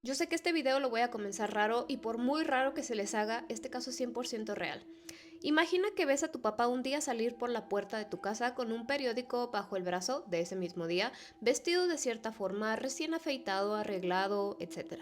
Yo sé que este video lo voy a comenzar raro y por muy raro que se les haga, este caso es 100% real. Imagina que ves a tu papá un día salir por la puerta de tu casa con un periódico bajo el brazo de ese mismo día, vestido de cierta forma, recién afeitado, arreglado, etc.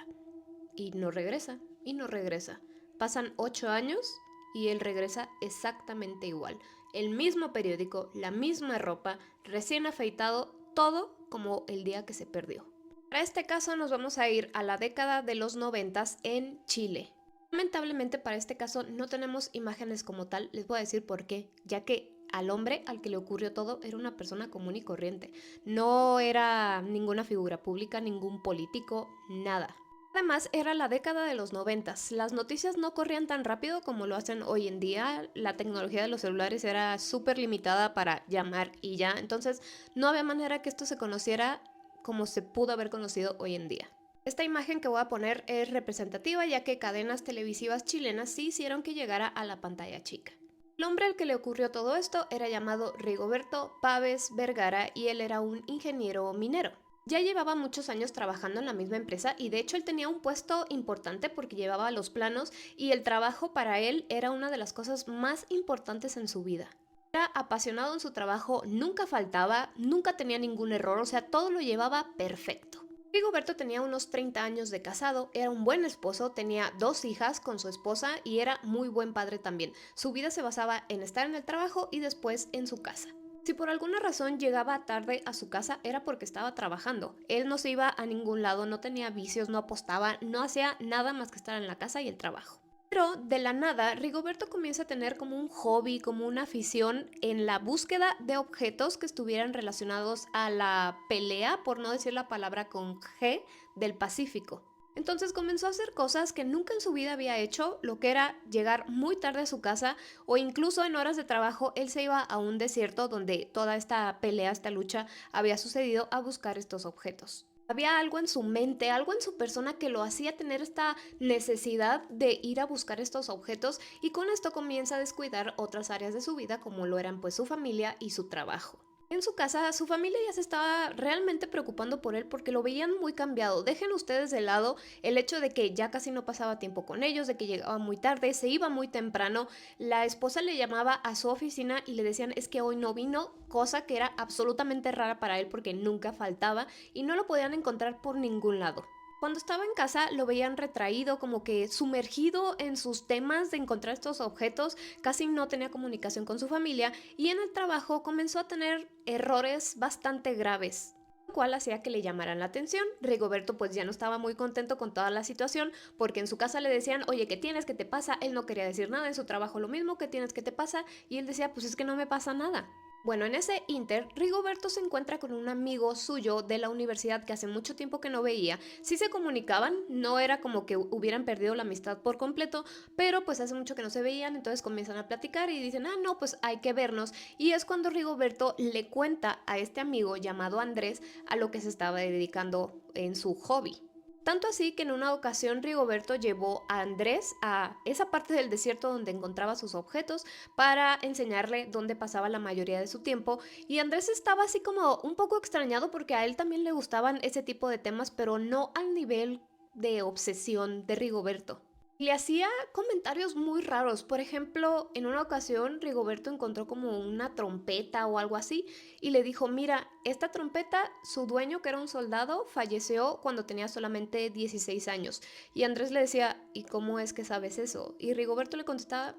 Y no regresa, y no regresa. Pasan 8 años y él regresa exactamente igual. El mismo periódico, la misma ropa, recién afeitado, todo como el día que se perdió. Para este caso nos vamos a ir a la década de los 90 en Chile. Lamentablemente para este caso no tenemos imágenes como tal, les voy a decir por qué, ya que al hombre al que le ocurrió todo era una persona común y corriente, no era ninguna figura pública, ningún político, nada. Además, era la década de los 90. Las noticias no corrían tan rápido como lo hacen hoy en día. La tecnología de los celulares era súper limitada para llamar y ya. Entonces, no había manera que esto se conociera como se pudo haber conocido hoy en día. Esta imagen que voy a poner es representativa ya que cadenas televisivas chilenas sí hicieron que llegara a la pantalla chica. El hombre al que le ocurrió todo esto era llamado Rigoberto Páez Vergara y él era un ingeniero minero. Ya llevaba muchos años trabajando en la misma empresa y de hecho él tenía un puesto importante porque llevaba los planos y el trabajo para él era una de las cosas más importantes en su vida. Era apasionado en su trabajo, nunca faltaba, nunca tenía ningún error, o sea, todo lo llevaba perfecto. Rigoberto tenía unos 30 años de casado, era un buen esposo, tenía 2 hijas con su esposa y era muy buen padre también. Su vida se basaba en estar en el trabajo y después en su casa. Si por alguna razón llegaba tarde a su casa era porque estaba trabajando. Él no se iba a ningún lado, no tenía vicios, no apostaba, no hacía nada más que estar en la casa y el trabajo. Pero de la nada, Rigoberto comienza a tener como un hobby, como una afición en la búsqueda de objetos que estuvieran relacionados a la pelea, por no decir la palabra con G, del Pacífico. Entonces comenzó a hacer cosas que nunca en su vida había hecho, lo que era llegar muy tarde a su casa o incluso en horas de trabajo él se iba a un desierto donde toda esta pelea, esta lucha había sucedido a buscar estos objetos. Había algo en su mente, algo en su persona que lo hacía tener esta necesidad de ir a buscar estos objetos y con esto comienza a descuidar otras áreas de su vida como lo eran pues su familia y su trabajo. En su casa, su familia ya se estaba realmente preocupando por él porque lo veían muy cambiado. Dejen ustedes de lado el hecho de que ya casi no pasaba tiempo con ellos, de que llegaba muy tarde, se iba muy temprano. La esposa le llamaba a su oficina y le decían es que hoy no vino, cosa que era absolutamente rara para él porque nunca faltaba y no lo podían encontrar por ningún lado. Cuando estaba en casa lo veían retraído, como que sumergido en sus temas de encontrar estos objetos, casi no tenía comunicación con su familia y en el trabajo comenzó a tener errores bastante graves, lo cual hacía que le llamaran la atención. Rigoberto pues ya no estaba muy contento con toda la situación porque en su casa le decían, oye, ¿qué tienes? ¿Qué te pasa? Él no quería decir nada, en su trabajo lo mismo, ¿qué tienes? ¿Qué te pasa? Y él decía, pues es que no me pasa nada. Bueno, en ese inter, Rigoberto se encuentra con un amigo suyo de la universidad que hace mucho tiempo que no veía. Sí se comunicaban, no era como que hubieran perdido la amistad por completo, pero pues hace mucho que no se veían, entonces comienzan a platicar y dicen, ah, no, pues hay que vernos. Y es cuando Rigoberto le cuenta a este amigo llamado Andrés a lo que se estaba dedicando en su hobby. Tanto así que en una ocasión Rigoberto llevó a Andrés a esa parte del desierto donde encontraba sus objetos para enseñarle dónde pasaba la mayoría de su tiempo y Andrés estaba así como un poco extrañado porque a él también le gustaban ese tipo de temas pero no al nivel de obsesión de Rigoberto. Le hacía comentarios muy raros. Por ejemplo, en una ocasión Rigoberto encontró como una trompeta o algo así y le dijo, mira, esta trompeta, su dueño, que era un soldado, falleció cuando tenía solamente 16 años. Y Andrés le decía, ¿y cómo es que sabes eso? Y Rigoberto le contestaba,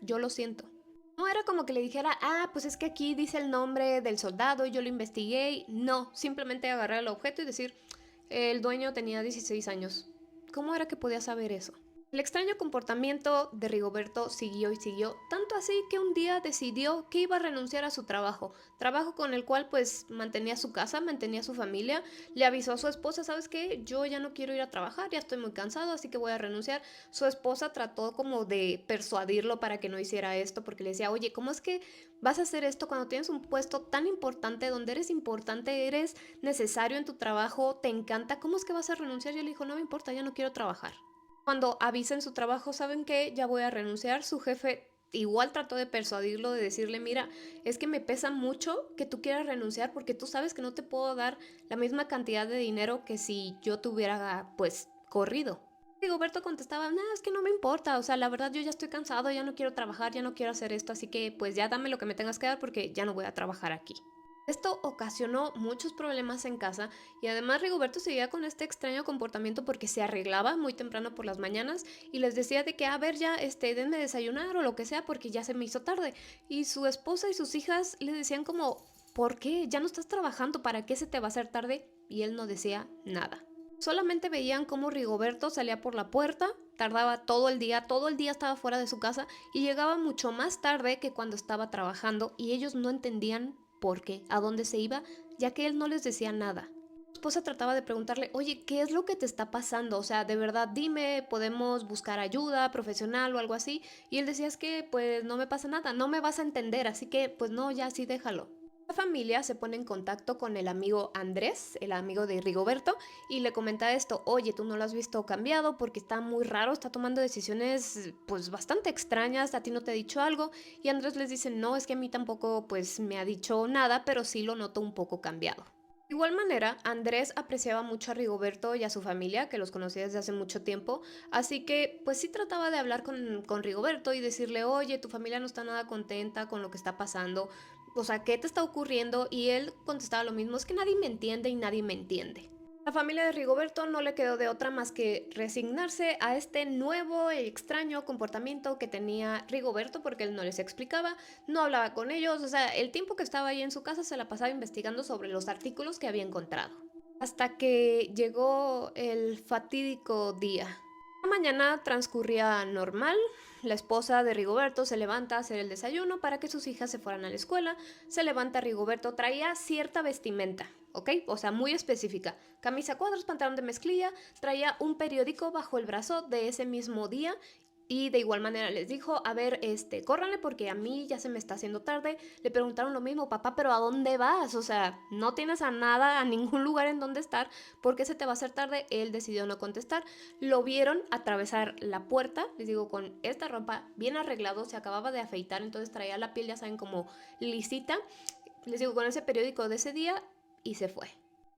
yo lo siento. No era como que le dijera, ah, pues es que aquí dice el nombre del soldado y yo lo investigué. No, simplemente agarrar el objeto y decir, el dueño tenía 16 años. ¿Cómo era que podía saber eso? El extraño comportamiento de Rigoberto siguió y siguió, tanto así que un día decidió que iba a renunciar a su trabajo con el cual pues mantenía su casa, mantenía su familia, le avisó a su esposa, ¿sabes qué? Yo ya no quiero ir a trabajar, ya estoy muy cansado, así que voy a renunciar. Su esposa trató como de persuadirlo para que no hiciera esto, porque le decía, oye, ¿cómo es que vas a hacer esto cuando tienes un puesto tan importante, donde eres importante, eres necesario en tu trabajo, te encanta, ¿cómo es que vas a renunciar? Y él dijo, no me importa, ya no quiero trabajar. Cuando avisa en su trabajo, ¿saben qué? Ya voy a renunciar. Su jefe igual trató de persuadirlo, de decirle, mira, es que me pesa mucho que tú quieras renunciar porque tú sabes que no te puedo dar la misma cantidad de dinero que si yo tuviera pues corrido. Rigoberto contestaba, no, es que no me importa, o sea, la verdad yo ya estoy cansado, ya no quiero trabajar, ya no quiero hacer esto, así que pues ya dame lo que me tengas que dar porque ya no voy a trabajar aquí. Esto ocasionó muchos problemas en casa y además Rigoberto seguía con este extraño comportamiento porque se arreglaba muy temprano por las mañanas y les decía de que, a ver ya, denme desayunar o lo que sea porque ya se me hizo tarde. Y su esposa y sus hijas le decían como, ¿por qué? Ya no estás trabajando, ¿para qué se te va a hacer tarde? Y él no decía nada. Solamente veían cómo Rigoberto salía por la puerta, tardaba todo el día estaba fuera de su casa y llegaba mucho más tarde que cuando estaba trabajando y ellos no entendían por qué, a dónde se iba, ya que él no les decía nada. Su esposa trataba de preguntarle, oye, ¿qué es lo que te está pasando? O sea, de verdad dime, podemos buscar ayuda profesional o algo así. Y él decía, es que pues no me pasa nada, no me vas a entender, así que pues no, ya sí déjalo. La familia se pone en contacto con el amigo Andrés, el amigo de Rigoberto, y le comenta esto, oye, tú no lo has visto cambiado porque está muy raro, está tomando decisiones pues bastante extrañas, a ti no te ha dicho algo, y Andrés les dice, no, es que a mí tampoco pues me ha dicho nada, pero sí lo noto un poco cambiado. De igual manera, Andrés apreciaba mucho a Rigoberto y a su familia, que los conocía desde hace mucho tiempo, así que pues sí trataba de hablar con Rigoberto y decirle, oye, tu familia no está nada contenta con lo que está pasando, o sea, ¿qué te está ocurriendo? Y él contestaba lo mismo, es que nadie me entiende y nadie me entiende. La familia de Rigoberto no le quedó de otra más que resignarse a este nuevo y extraño comportamiento que tenía Rigoberto porque él no les explicaba, no hablaba con ellos, o sea, el tiempo que estaba ahí en su casa se la pasaba investigando sobre los artículos que había encontrado. Hasta que llegó el fatídico día. La mañana transcurría normal. La esposa de Rigoberto se levanta a hacer el desayuno para que sus hijas se fueran a la escuela. Se levanta Rigoberto, traía cierta vestimenta, ¿ok? O sea, muy específica. Camisa a cuadros, pantalón de mezclilla, traía un periódico bajo el brazo de ese mismo día y de igual manera les dijo, a ver, córranle porque a mí ya se me está haciendo tarde. Le preguntaron lo mismo, papá, pero ¿a dónde vas? O sea, no tienes a nada, a ningún lugar en donde estar. ¿Por qué se te va a hacer tarde? Él decidió no contestar. Lo vieron atravesar la puerta, les digo, con esta ropa bien arreglado, se acababa de afeitar, entonces traía la piel, ya saben, como lisita. Les digo, con ese periódico de ese día y se fue.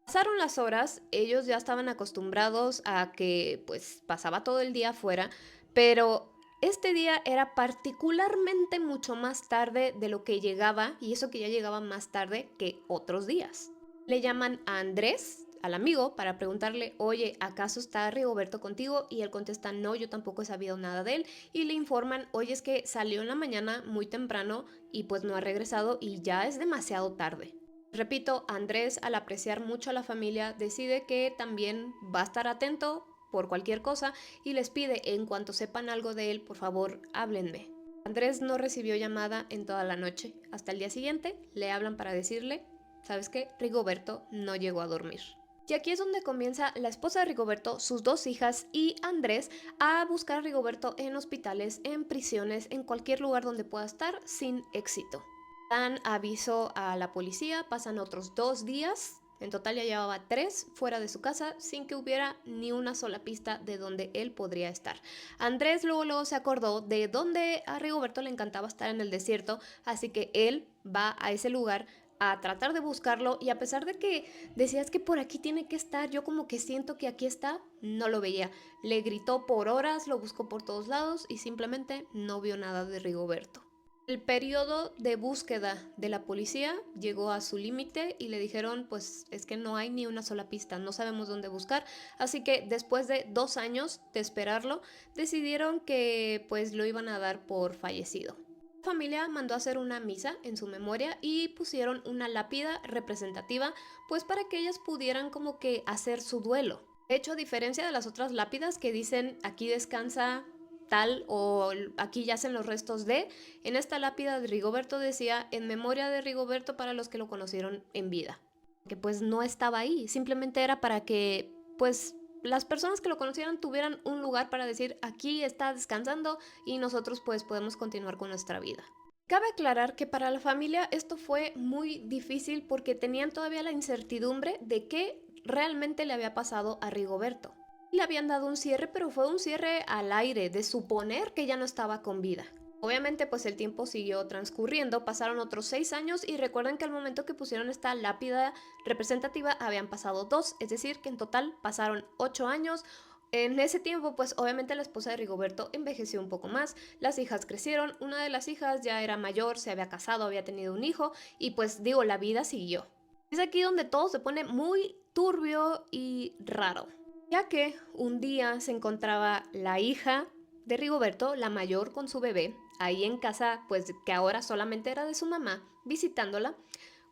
Pasaron las horas, ellos ya estaban acostumbrados a que pues pasaba todo el día afuera, pero este día era particularmente mucho más tarde de lo que llegaba, y eso que ya llegaba más tarde que otros días. Le llaman a Andrés, al amigo, para preguntarle, oye, ¿acaso está Rigoberto contigo? Y él contesta, no, yo tampoco he sabido nada de él. Y le informan, oye, es que salió en la mañana muy temprano y pues no ha regresado y ya es demasiado tarde. Repito, Andrés, al apreciar mucho a la familia, decide que también va a estar atento por cualquier cosa y les pide, en cuanto sepan algo de él, por favor, háblenme. Andrés no recibió llamada en toda la noche. Hasta el día siguiente le hablan para decirle, ¿sabes qué? Rigoberto no llegó a dormir. Y aquí es donde comienza la esposa de Rigoberto, sus dos hijas y Andrés a buscar a Rigoberto en hospitales, en prisiones, en cualquier lugar donde pueda estar sin éxito. Dan aviso a la policía, pasan otros 2 días, en total ya llevaba 3 fuera de su casa sin que hubiera ni una sola pista de dónde él podría estar. Andrés luego se acordó de dónde a Rigoberto le encantaba estar en el desierto, así que él va a ese lugar a tratar de buscarlo y a pesar de que decías que por aquí tiene que estar, yo como que siento que aquí está, no lo veía. Le gritó por horas, lo buscó por todos lados y simplemente no vio nada de Rigoberto. El periodo de búsqueda de la policía llegó a su límite y le dijeron, pues es que no hay ni una sola pista, no sabemos dónde buscar. Así que después de 2 años de esperarlo, decidieron que pues lo iban a dar por fallecido. La familia mandó a hacer una misa en su memoria y pusieron una lápida representativa, pues para que ellas pudieran como que hacer su duelo. De hecho, a diferencia de las otras lápidas que dicen aquí descansa tal o aquí yacen los restos de, en esta lápida de Rigoberto decía en memoria de Rigoberto para los que lo conocieron en vida. Que pues no estaba ahí, simplemente era para que pues las personas que lo conocieran tuvieran un lugar para decir aquí está descansando y nosotros pues podemos continuar con nuestra vida. Cabe aclarar que para la familia esto fue muy difícil porque tenían todavía la incertidumbre de qué realmente le había pasado a Rigoberto. Le habían dado un cierre, pero fue un cierre al aire, de suponer que ya no estaba con vida. Obviamente, pues el tiempo siguió transcurriendo, pasaron otros 6 años y recuerden que al momento que pusieron esta lápida representativa habían pasado 2, es decir, que en total pasaron 8 años, En ese tiempo, pues obviamente la esposa de Rigoberto envejeció un poco más, las hijas crecieron, una de las hijas ya era mayor, se había casado, había tenido un hijo y pues digo, la vida siguió. Es aquí donde todo se pone muy turbio y raro, ya que un día se encontraba la hija de Rigoberto, la mayor con su bebé, ahí en casa, pues que ahora solamente era de su mamá, visitándola,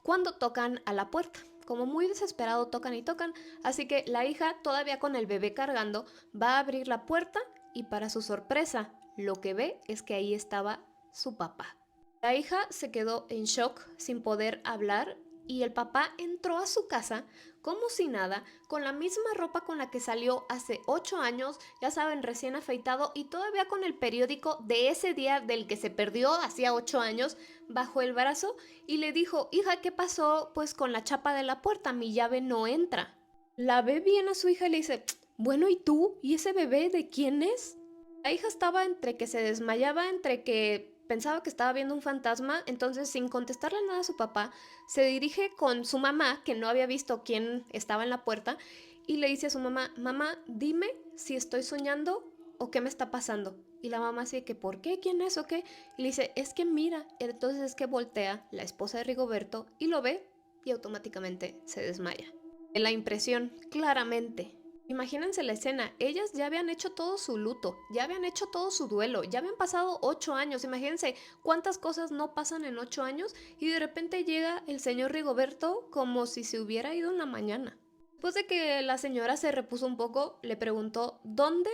cuando tocan a la puerta. Como muy desesperado tocan y tocan, así que la hija, todavía con el bebé cargando, va a abrir la puerta y para su sorpresa, lo que ve es que ahí estaba su papá. La hija se quedó en shock sin poder hablar y el papá entró a su casa como si nada, con la misma ropa con la que salió hace 8 años, ya saben, recién afeitado y todavía con el periódico de ese día del que se perdió hacía 8 años bajo el brazo y le dijo, hija, ¿qué pasó pues con la chapa de la puerta? Mi llave no entra. La ve bien a su hija y le dice, bueno, ¿y tú? ¿Y ese bebé de quién es? La hija estaba entre que se desmayaba, entre que pensaba que estaba viendo un fantasma, entonces sin contestarle nada a su papá, se dirige con su mamá, que no había visto quién estaba en la puerta, y le dice a su mamá, mamá, dime si estoy soñando o qué me está pasando. Y la mamá así que, ¿por qué? ¿Quién es o qué? Y le dice, es que mira, entonces es que voltea la esposa de Rigoberto y lo ve y automáticamente se desmaya. En la impresión, claramente. Imagínense la escena, ellas ya habían hecho todo su luto, ya habían hecho todo su duelo, ya habían pasado 8 años, imagínense cuántas cosas no pasan en 8 años y de repente llega el señor Rigoberto como si se hubiera ido en la mañana. Después de que la señora se repuso un poco, le preguntó, ¿dónde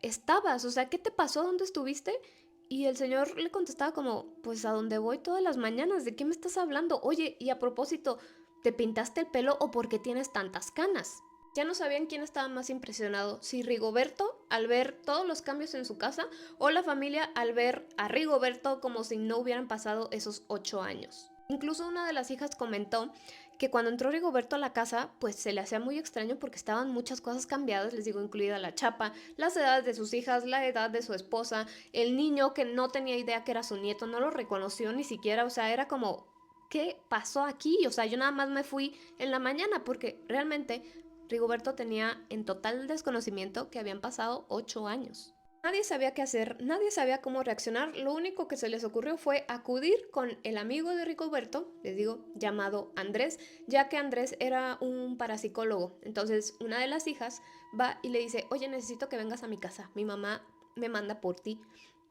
estabas? O sea, ¿qué te pasó? ¿Dónde estuviste? Y el señor le contestaba como, pues a dónde voy todas las mañanas, ¿de qué me estás hablando? Oye, y a propósito, ¿te pintaste el pelo o por qué tienes tantas canas? Ya no sabían quién estaba más impresionado, si Rigoberto al ver todos los cambios en su casa o la familia al ver a Rigoberto como si no hubieran pasado esos 8 años. Incluso una de las hijas comentó que cuando entró Rigoberto a la casa, pues se le hacía muy extraño porque estaban muchas cosas cambiadas, les digo, incluida la chapa, las edades de sus hijas, la edad de su esposa, el niño que no tenía idea que era su nieto, no lo reconoció ni siquiera, o sea, era como, ¿qué pasó aquí? O sea, yo nada más me fui en la mañana porque realmente Rigoberto tenía en total desconocimiento que habían pasado 8 años. Nadie sabía qué hacer, nadie sabía cómo reaccionar, lo único que se les ocurrió fue acudir con el amigo de Rigoberto, les digo, llamado Andrés, ya que Andrés era un parapsicólogo. Entonces una de las hijas va y le dice, oye, necesito que vengas a mi casa, mi mamá me manda por ti.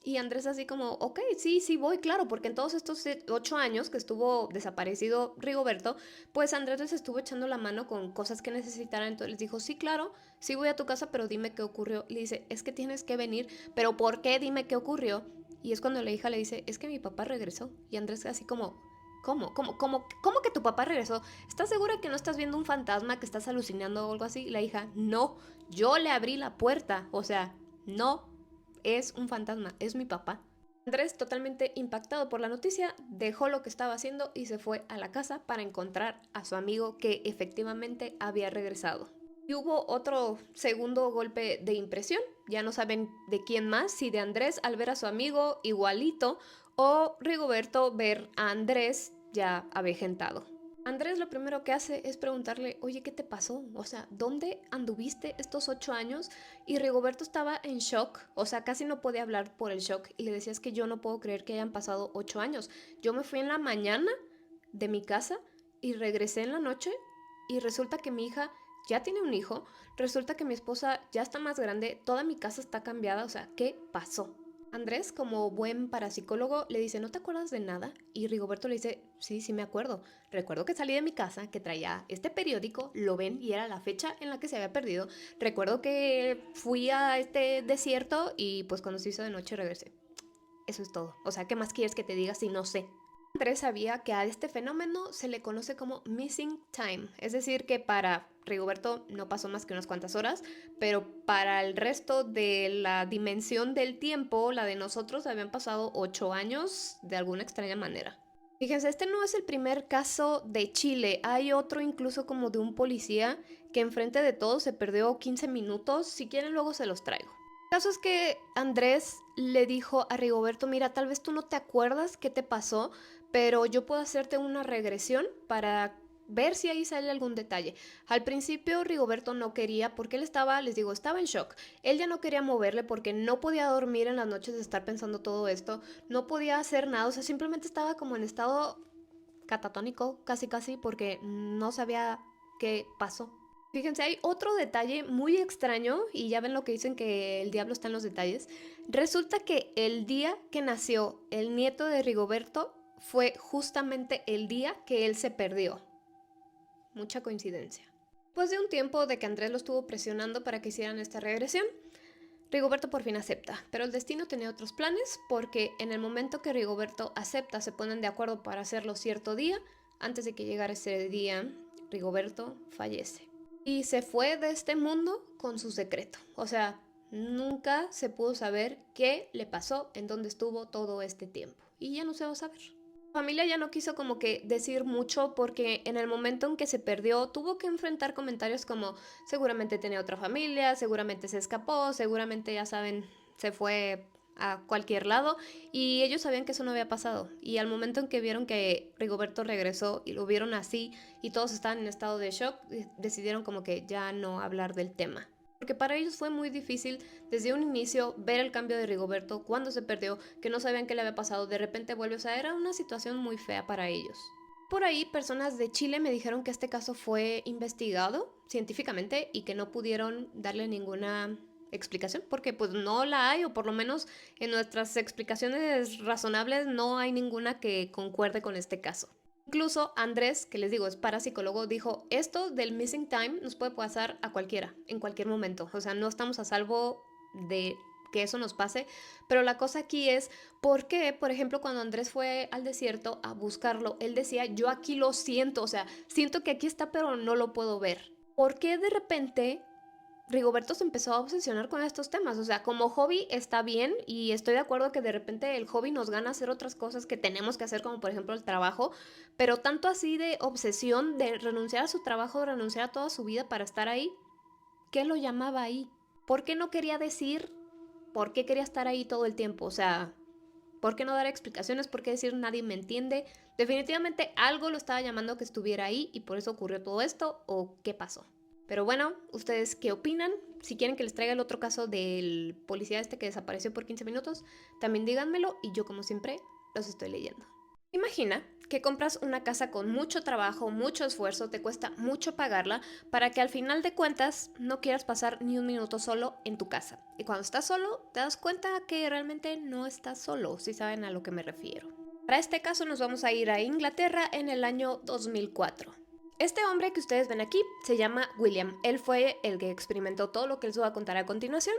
Y Andrés así como, ok, sí, sí voy, claro, porque en todos estos 8 años que estuvo desaparecido Rigoberto, pues Andrés les estuvo echando la mano con cosas que necesitaran, entonces les dijo, sí, claro, sí voy a tu casa, pero dime qué ocurrió. Le dice, es que tienes que venir, pero ¿por qué? Dime qué ocurrió. Y es cuando la hija le dice, es que mi papá regresó. Y Andrés así como, ¿cómo que tu papá regresó? ¿Estás segura que no estás viendo un fantasma, que estás alucinando o algo así? Y la hija, no, yo le abrí la puerta, o sea, no es un fantasma, es mi papá. Andrés, totalmente impactado por la noticia, dejó lo que estaba haciendo y se fue a la casa para encontrar a su amigo que efectivamente había regresado. Y hubo otro segundo golpe de impresión, ya no saben de quién más, si de Andrés al ver a su amigo igualito o Rigoberto ver a Andrés ya avejentado. Andrés lo primero que hace es preguntarle, oye, ¿qué te pasó? O sea, ¿dónde anduviste estos 8 años? Y Rigoberto estaba en shock, o sea, casi no podía hablar por el shock y le decía, es que yo no puedo creer que hayan pasado 8 años. Yo me fui en la mañana de mi casa y regresé en la noche y resulta que mi hija ya tiene un hijo, resulta que mi esposa ya está más grande, toda mi casa está cambiada, o sea, ¿qué pasó? Andrés, como buen parapsicólogo, le dice, ¿no te acuerdas de nada? Y Rigoberto le dice, sí, sí me acuerdo. Recuerdo que salí de mi casa, que traía este periódico, lo ven y era la fecha en la que se había perdido. Recuerdo que fui a este desierto y pues cuando se hizo de noche regresé. Eso es todo. O sea, ¿qué más quieres que te diga si no sé? Andrés sabía que a este fenómeno se le conoce como missing time, es decir, que para Rigoberto no pasó más que unas cuantas horas, pero para el resto de la dimensión del tiempo, la de nosotros, habían pasado 8 años de alguna extraña manera. Fíjense, este no es el primer caso de Chile, hay otro incluso como de un policía que enfrente de todos se perdió 15 minutos, si quieren luego se los traigo. El caso es que Andrés le dijo a Rigoberto, mira, tal vez tú no te acuerdas qué te pasó, pero yo puedo hacerte una regresión para ver si ahí sale algún detalle. Al principio Rigoberto no quería porque él estaba, les digo, estaba en shock. Él ya no quería moverle porque no podía dormir en las noches de estar pensando todo esto, no podía hacer nada, o sea, simplemente estaba como en estado catatónico, casi casi, porque no sabía qué pasó. Fíjense, hay otro detalle muy extraño, y ya ven lo que dicen que el diablo está en los detalles. Resulta que el día que nació el nieto de Rigoberto fue justamente el día que él se perdió. Mucha coincidencia. Después de un tiempo de que Andrés lo estuvo presionando para que hicieran esta regresión, Rigoberto por fin acepta, pero el destino tenía otros planes porque en el momento que Rigoberto acepta se ponen de acuerdo para hacerlo cierto día. Antes de que llegara ese día, Rigoberto fallece y se fue de este mundo con su secreto. O sea, nunca se pudo saber qué le pasó, en dónde estuvo todo este tiempo, y ya no se va a saber. La familia ya no quiso como que decir mucho porque en el momento en que se perdió tuvo que enfrentar comentarios como seguramente tenía otra familia, seguramente se escapó, seguramente ya saben, se fue a cualquier lado, y ellos sabían que eso no había pasado, y al momento en que vieron que Rigoberto regresó y lo vieron así y todos estaban en estado de shock, decidieron como que ya no hablar del tema. Porque para ellos fue muy difícil desde un inicio ver el cambio de Rigoberto cuando se perdió, que no sabían qué le había pasado, de repente vuelve, o sea, era una situación muy fea para ellos. Por ahí, personas de Chile me dijeron que este caso fue investigado científicamente y que no pudieron darle ninguna explicación, porque pues no la hay, o por lo menos en nuestras explicaciones razonables no hay ninguna que concuerde con este caso. Incluso Andrés, que les digo, es parapsicólogo, dijo, esto del missing time nos puede pasar a cualquiera, en cualquier momento. O sea, no estamos a salvo de que eso nos pase, pero la cosa aquí es, ¿por qué, por ejemplo, cuando Andrés fue al desierto a buscarlo, él decía, yo aquí lo siento, o sea, siento que aquí está, pero no lo puedo ver? ¿Por qué de repente Rigoberto se empezó a obsesionar con estos temas? O sea, como hobby está bien y estoy de acuerdo que de repente el hobby nos gana hacer otras cosas que tenemos que hacer, como por ejemplo el trabajo, pero tanto así de obsesión de renunciar a su trabajo, de renunciar a toda su vida para estar ahí, ¿qué lo llamaba ahí? ¿Por qué no quería decir por qué quería estar ahí todo el tiempo? O sea, ¿por qué no dar explicaciones? ¿Por qué decir nadie me entiende? Definitivamente algo lo estaba llamando que estuviera ahí y por eso ocurrió todo esto, ¿o qué pasó? Pero bueno, ¿ustedes qué opinan? Si quieren que les traiga el otro caso del policía este que desapareció por 15 minutos, también díganmelo y yo como siempre los estoy leyendo. Imagina que compras una casa con mucho trabajo, mucho esfuerzo, te cuesta mucho pagarla, para que al final de cuentas no quieras pasar ni un minuto solo en tu casa. Y cuando estás solo, te das cuenta que realmente no estás solo, si saben a lo que me refiero. Para este caso nos vamos a ir a Inglaterra en el año 2004. Este hombre que ustedes ven aquí se llama William. Él fue el que experimentó todo lo que les voy a contar a continuación.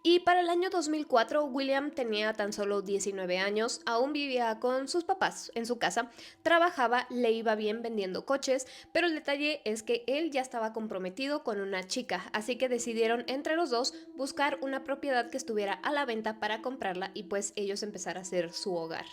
Y para el año 2004, William tenía tan solo 19 años, aún vivía con sus papás en su casa, trabajaba, le iba bien vendiendo coches, pero el detalle es que él ya estaba comprometido con una chica, así que decidieron entre los dos buscar una propiedad que estuviera a la venta para comprarla y pues ellos empezar a hacer su hogar.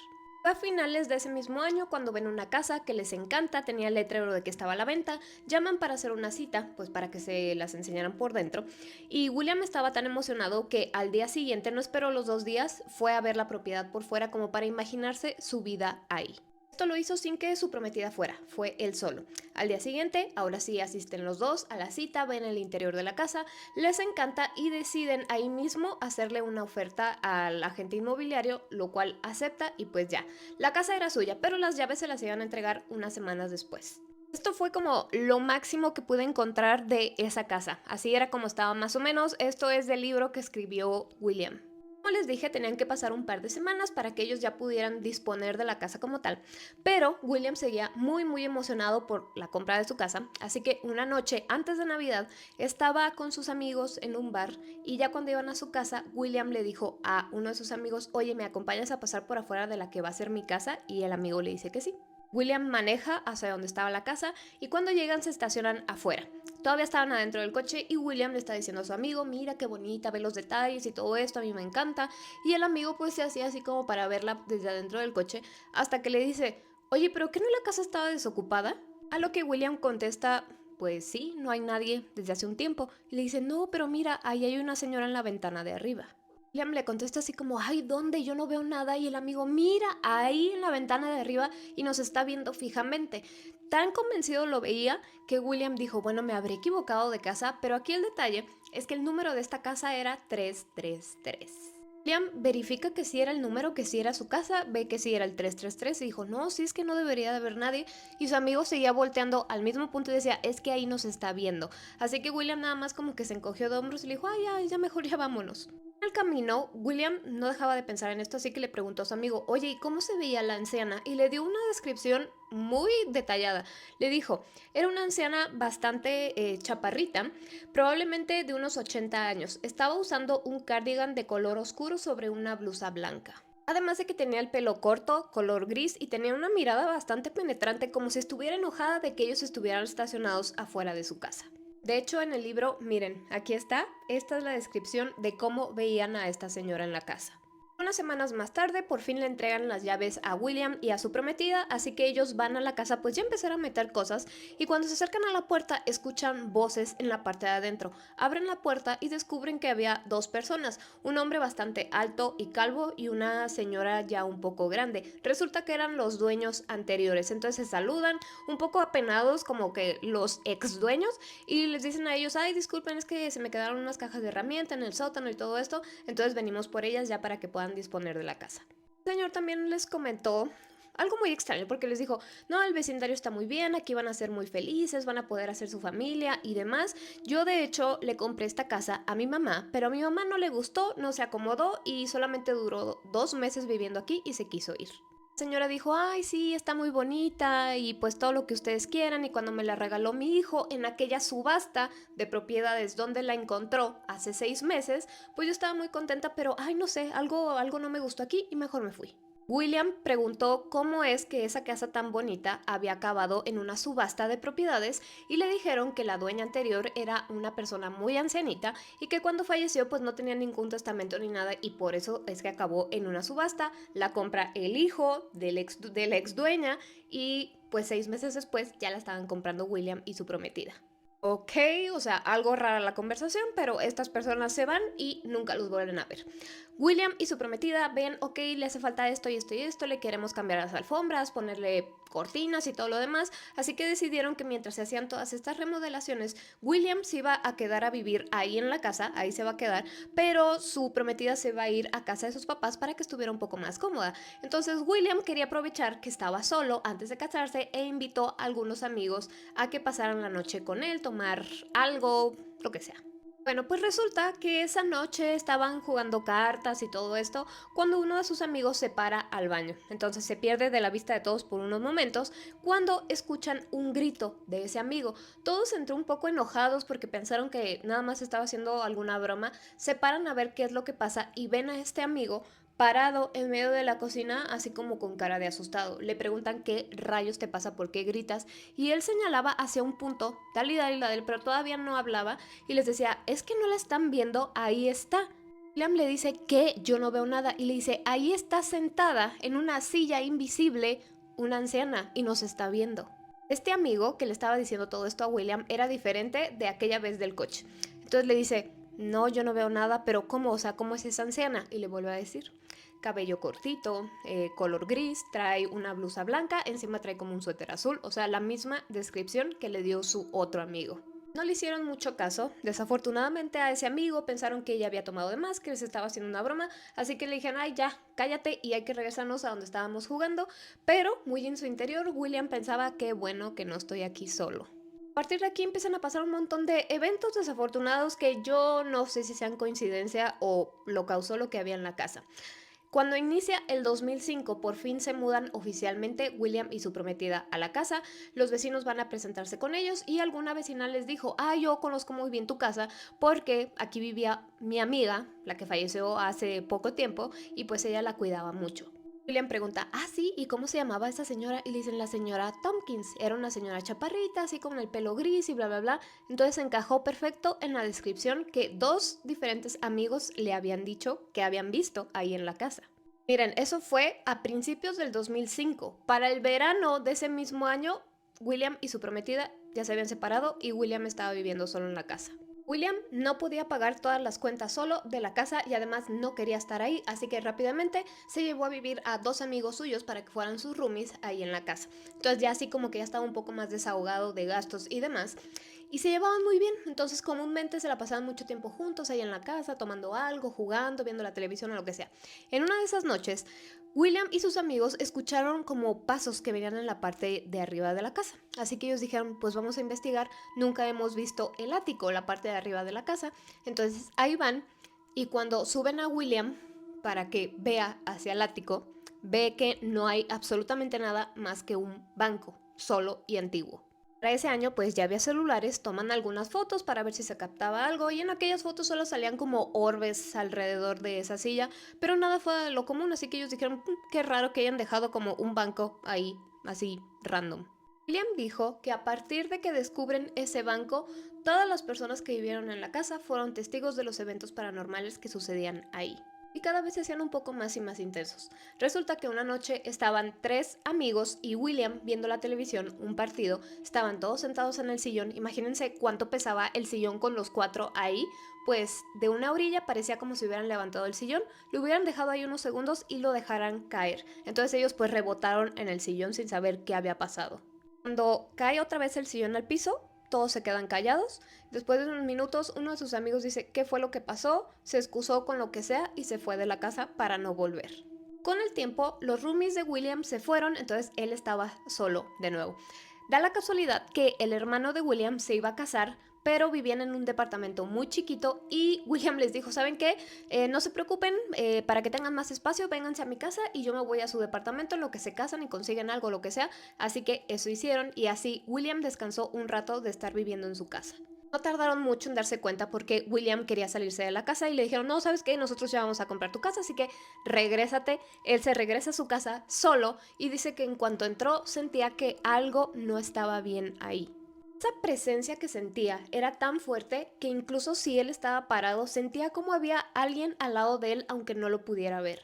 A finales de ese mismo año, cuando ven una casa que les encanta, tenía el letrero de que estaba a la venta, llaman para hacer una cita, pues para que se las enseñaran por dentro. Y William estaba tan emocionado que al día siguiente, no esperó los 2 días, fue a ver la propiedad por fuera como para imaginarse su vida ahí. Esto lo hizo sin que su prometida fuera, fue él solo. Al día siguiente, ahora sí asisten los dos a la cita, ven el interior de la casa, les encanta y deciden ahí mismo hacerle una oferta al agente inmobiliario, lo cual acepta y pues ya. La casa era suya, pero las llaves se las iban a entregar unas semanas después. Esto fue como lo máximo que pude encontrar de esa casa. Así era como estaba más o menos. Esto es del libro que escribió William. Como les dije, tenían que pasar un par de semanas para que ellos ya pudieran disponer de la casa como tal, pero William seguía muy emocionado por la compra de su casa, así que una noche antes de Navidad estaba con sus amigos en un bar y ya cuando iban a su casa, William le dijo a uno de sus amigos, oye, ¿me acompañas a pasar por afuera de la que va a ser mi casa? Y el amigo le dice que sí. William maneja hacia donde estaba la casa y cuando llegan se estacionan afuera. Todavía estaban adentro del coche y William le está diciendo a su amigo, mira qué bonita, ve los detalles y todo esto, a mí me encanta. Y el amigo pues se hacía así como para verla desde adentro del coche hasta que le dice, oye, ¿pero qué no la casa estaba desocupada? A lo que William contesta, pues sí, no hay nadie desde hace un tiempo. Y le dice, no, pero mira, ahí hay una señora en la ventana de arriba. William le contesta así como, ay, ¿dónde? Yo no veo nada. Y el amigo, mira, ahí en la ventana de arriba y nos está viendo fijamente. Tan convencido lo veía que William dijo, bueno, me habré equivocado de casa, pero aquí el detalle es que el número de esta casa era 333. William verifica que sí era el número, que sí era su casa, ve que sí era el 333 y dijo, no, sí es que no debería de haber nadie. Y su amigo seguía volteando al mismo punto y decía, es que ahí nos está viendo. Así que William nada más como que se encogió de hombros y le dijo, ay, ya mejor ya vámonos. En el camino, William no dejaba de pensar en esto, así que le preguntó a su amigo, oye, ¿y cómo se veía la anciana? Y le dio una descripción muy detallada. Le dijo, era una anciana bastante chaparrita, probablemente de unos 80 años. Estaba usando un cardigan de color oscuro sobre una blusa blanca. Además de que tenía el pelo corto, color gris, y tenía una mirada bastante penetrante, como si estuviera enojada de que ellos estuvieran estacionados afuera de su casa. De hecho, en el libro, miren, aquí está, esta es la descripción de cómo veían a esta señora en la casa. Unas semanas más tarde, por fin le entregan las llaves a William y a su prometida, así que ellos van a la casa pues ya empezar a meter cosas y cuando se acercan a la puerta escuchan voces en la parte de adentro. Abren la puerta y descubren que había dos personas, un hombre bastante alto y calvo y una señora ya un poco grande. Resulta que eran los dueños anteriores, entonces se saludan un poco apenados como que los ex dueños y les dicen a ellos, ay disculpen es que se me quedaron unas cajas de herramienta en el sótano y todo esto, entonces venimos por ellas ya para que puedan disponer de la casa. El señor también les comentó algo muy extraño porque les dijo, no, el vecindario está muy bien, aquí van a ser muy felices, van a poder hacer su familia y demás. Yo de hecho le compré esta casa a mi mamá, pero a mi mamá no le gustó, no se acomodó y solamente duró 2 meses viviendo aquí y se quiso ir. La señora dijo, ay sí, está muy bonita y pues todo lo que ustedes quieran y cuando me la regaló mi hijo en aquella subasta de propiedades donde la encontró hace 6 meses, pues yo estaba muy contenta, pero ay no sé, algo no me gustó aquí y mejor me fui. William preguntó cómo es que esa casa tan bonita había acabado en una subasta de propiedades y le dijeron que la dueña anterior era una persona muy ancianita y que cuando falleció pues no tenía ningún testamento ni nada y por eso es que acabó en una subasta, la compra el hijo de la ex dueña y pues 6 meses después ya la estaban comprando William y su prometida. Ok, o sea, algo rara la conversación, pero estas personas se van y nunca los vuelven a ver. William y su prometida ven, ok, le hace falta esto y esto y esto, le queremos cambiar las alfombras, ponerle cortinas y todo lo demás, así que decidieron que mientras se hacían todas estas remodelaciones, William se iba a quedar a vivir ahí en la casa, ahí se va a quedar, pero su prometida se va a ir a casa de sus papás para que estuviera un poco más cómoda. Entonces William quería aprovechar que estaba solo antes de casarse e invitó a algunos amigos a que pasaran la noche con él, tomar algo, lo que sea. Bueno, pues resulta que esa noche estaban jugando cartas y todo esto cuando uno de sus amigos se para al baño. Entonces se pierde de la vista de todos por unos momentos cuando escuchan un grito de ese amigo. Todos entró un poco enojados porque pensaron que nada más estaba haciendo alguna broma. Se paran a ver qué es lo que pasa y ven a este amigo parado en medio de la cocina, así como con cara de asustado. Le preguntan qué rayos te pasa, por qué gritas, y él señalaba hacia un punto, tal y tal, pero todavía no hablaba, y les decía, es que no la están viendo, ahí está. William le dice que yo no veo nada, y le dice, ahí está sentada en una silla invisible una anciana, y nos está viendo. Este amigo que le estaba diciendo todo esto a William era diferente de aquella vez del coche. Entonces le dice, no, yo no veo nada, pero ¿cómo? O sea, ¿cómo es esa anciana? Y le vuelve a decir, cabello cortito, color gris, trae una blusa blanca, encima trae como un suéter azul, o sea, la misma descripción que le dio su otro amigo. No le hicieron mucho caso, desafortunadamente a ese amigo pensaron que ella había tomado de más, que les estaba haciendo una broma, así que le dijeron, ay ya, cállate y hay que regresarnos a donde estábamos jugando, pero muy en su interior William pensaba que bueno que no estoy aquí solo. A partir de aquí empiezan a pasar un montón de eventos desafortunados que yo no sé si sean coincidencia o lo causó lo que había en la casa. Cuando inicia el 2005, por fin se mudan oficialmente William y su prometida a la casa. Los vecinos van a presentarse con ellos y alguna vecina les dijo, yo conozco muy bien tu casa porque aquí vivía mi amiga, la que falleció hace poco tiempo, y pues ella la cuidaba mucho. William pregunta, sí, ¿y cómo se llamaba esa señora? Y le dicen la señora Tompkins. Era una señora chaparrita, así con el pelo gris y bla, bla, bla. Entonces encajó perfecto en la descripción que dos diferentes amigos le habían dicho que habían visto ahí en la casa. Miren, eso fue a principios del 2005. Para el verano de ese mismo año, William y su prometida ya se habían separado y William estaba viviendo solo en la casa. William no podía pagar todas las cuentas solo de la casa y además no quería estar ahí, así que rápidamente se llevó a vivir a dos amigos suyos para que fueran sus roomies ahí en la casa. Entonces ya así como que ya estaba un poco más desahogado de gastos y demás. Y se llevaban muy bien, entonces comúnmente se la pasaban mucho tiempo juntos ahí en la casa, tomando algo, jugando, viendo la televisión o lo que sea. En una de esas noches, William y sus amigos escucharon como pasos que venían en la parte de arriba de la casa. Así que ellos dijeron, pues vamos a investigar, nunca hemos visto el ático, la parte de arriba de la casa. Entonces ahí van y cuando suben a William para que vea hacia el ático, ve que no hay absolutamente nada más que un banco, solo y antiguo. Para ese año pues ya había celulares, toman algunas fotos para ver si se captaba algo y en aquellas fotos solo salían como orbes alrededor de esa silla, pero nada fue de lo común, así que ellos dijeron, qué raro que hayan dejado como un banco ahí, así, random. William dijo que a partir de que descubren ese banco, todas las personas que vivieron en la casa fueron testigos de los eventos paranormales que sucedían ahí. Y cada vez se hacían un poco más y más intensos. Resulta que una noche estaban tres amigos y William viendo la televisión, un partido, estaban todos sentados en el sillón, imagínense cuánto pesaba el sillón con los cuatro ahí, pues de una orilla parecía como si hubieran levantado el sillón, lo hubieran dejado ahí unos segundos y lo dejaran caer. Entonces ellos pues rebotaron en el sillón sin saber qué había pasado. Cuando cae otra vez el sillón al piso, todos se quedan callados. Después de unos minutos, uno de sus amigos dice qué fue lo que pasó, se excusó con lo que sea y se fue de la casa para no volver. Con el tiempo, los roomies de William se fueron, entonces él estaba solo de nuevo. Da la casualidad que el hermano de William se iba a casar, pero vivían en un departamento muy chiquito y William les dijo, ¿saben qué? No se preocupen, para que tengan más espacio, vénganse a mi casa y yo me voy a su departamento en lo que se casan y consiguen algo, lo que sea. Así que eso hicieron y así William descansó un rato de estar viviendo en su casa. No tardaron mucho en darse cuenta porque William quería salirse de la casa y le dijeron, no, ¿sabes qué? Nosotros ya vamos a comprar tu casa, así que regrésate. Él se regresa a su casa solo y dice que en cuanto entró sentía que algo no estaba bien ahí. Esa presencia que sentía era tan fuerte que incluso si él estaba parado sentía como había alguien al lado de él aunque no lo pudiera ver.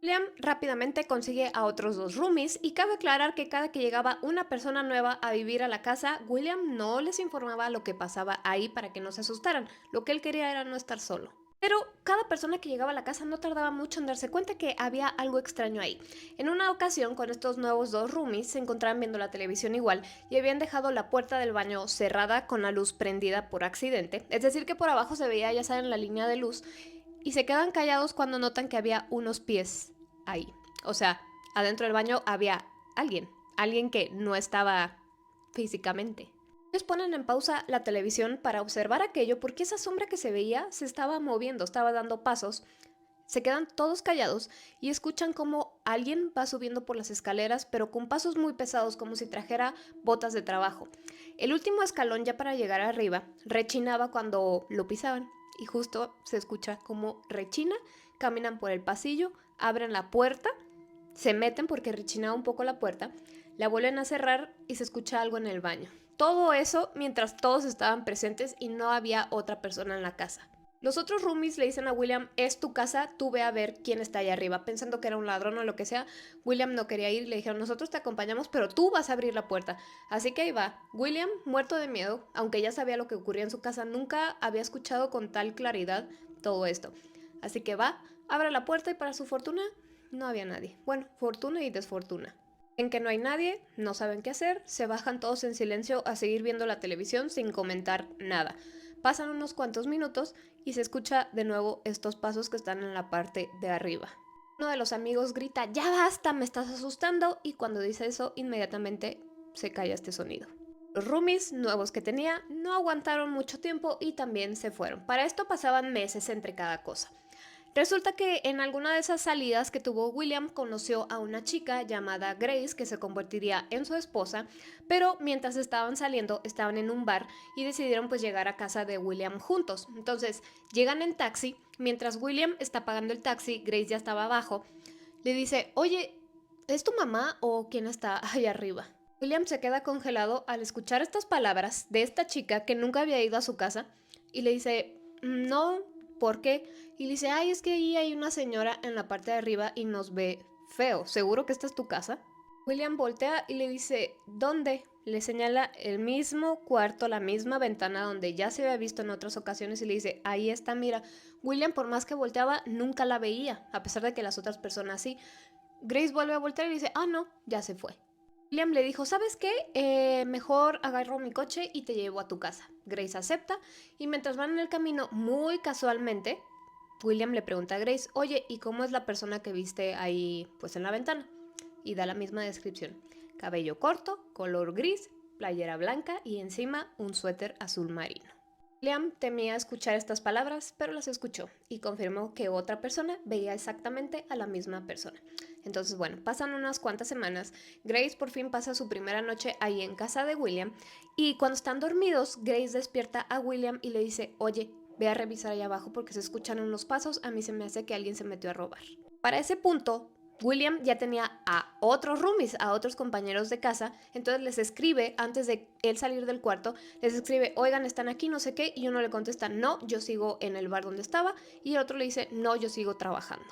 William rápidamente consigue a otros dos roomies y cabe aclarar que cada que llegaba una persona nueva a vivir a la casa, William no les informaba lo que pasaba ahí para que no se asustaran. Lo que él quería era no estar solo. Pero cada persona que llegaba a la casa no tardaba mucho en darse cuenta que había algo extraño ahí. En una ocasión, con estos nuevos dos roomies, se encontraban viendo la televisión igual y habían dejado la puerta del baño cerrada con la luz prendida por accidente. Es decir, que por abajo se veía, ya saben, la línea de luz y se quedan callados cuando notan que había unos pies ahí. O sea, adentro del baño había alguien que no estaba físicamente. Ellos ponen en pausa la televisión para observar aquello porque esa sombra que se veía se estaba moviendo, estaba dando pasos. Se quedan todos callados y escuchan como alguien va subiendo por las escaleras, pero con pasos muy pesados, como si trajera botas de trabajo. El último escalón ya para llegar arriba rechinaba cuando lo pisaban y justo se escucha como rechina, caminan por el pasillo, abren la puerta, se meten porque rechinaba un poco la puerta, la vuelven a cerrar y se escucha algo en el baño. Todo eso mientras todos estaban presentes y no había otra persona en la casa. Los otros roomies le dicen a William, es tu casa, tú ve a ver quién está allá arriba, pensando que era un ladrón o lo que sea. William no quería ir, le dijeron, nosotros te acompañamos, pero tú vas a abrir la puerta. Así que ahí va. William, muerto de miedo, aunque ya sabía lo que ocurría en su casa, nunca había escuchado con tal claridad todo esto. Así que va, abre la puerta y para su fortuna, no había nadie. Bueno, fortuna y desfortuna. En que no hay nadie, no saben qué hacer, se bajan todos en silencio a seguir viendo la televisión sin comentar nada. Pasan unos cuantos minutos y se escucha de nuevo estos pasos que están en la parte de arriba. Uno de los amigos grita, ya basta, me estás asustando, y cuando dice eso, inmediatamente se calla este sonido. Los roomies nuevos que tenía no aguantaron mucho tiempo y también se fueron. Para esto pasaban meses entre cada cosa. Resulta que en alguna de esas salidas que tuvo William conoció a una chica llamada Grace que se convertiría en su esposa, pero mientras estaban saliendo estaban en un bar y decidieron pues llegar a casa de William juntos. Entonces llegan en taxi, mientras William está pagando el taxi, Grace ya estaba abajo, le dice, oye, ¿es tu mamá o quién está allá arriba? William se queda congelado al escuchar estas palabras de esta chica que nunca había ido a su casa y le dice, no, ¿por qué? Y le dice, ay, es que ahí hay una señora en la parte de arriba y nos ve feo. ¿Seguro que esta es tu casa? William voltea y le dice, ¿dónde? le señala el mismo cuarto, la misma ventana donde ya se había visto en otras ocasiones y le dice, ahí está, mira. William, por más que volteaba, nunca la veía, a pesar de que las otras personas sí. Grace vuelve a voltear y dice, ah, no, ya se fue. William le dijo, ¿sabes qué? Mejor agarro mi coche y te llevo a tu casa. Grace acepta y mientras van en el camino, muy casualmente, William le pregunta a Grace, oye, ¿y cómo es la persona que viste ahí, pues en la ventana? Y da la misma descripción. Cabello corto, color gris, playera blanca y encima un suéter azul marino. William temía escuchar estas palabras, pero las escuchó y confirmó que otra persona veía exactamente a la misma persona. Entonces, bueno, pasan unas cuantas semanas, Grace por fin pasa su primera noche ahí en casa de William y cuando están dormidos, Grace despierta a William y le dice, oye, ve a revisar allá abajo porque se escuchan unos pasos, a mí se me hace que alguien se metió a robar. Para ese punto, William ya tenía a otros roomies, a otros compañeros de casa, entonces les escribe, antes de él salir del cuarto, les escribe, oigan, están aquí, no sé qué, y uno le contesta, no, yo sigo en el bar donde estaba, y el otro le dice, no, yo sigo trabajando.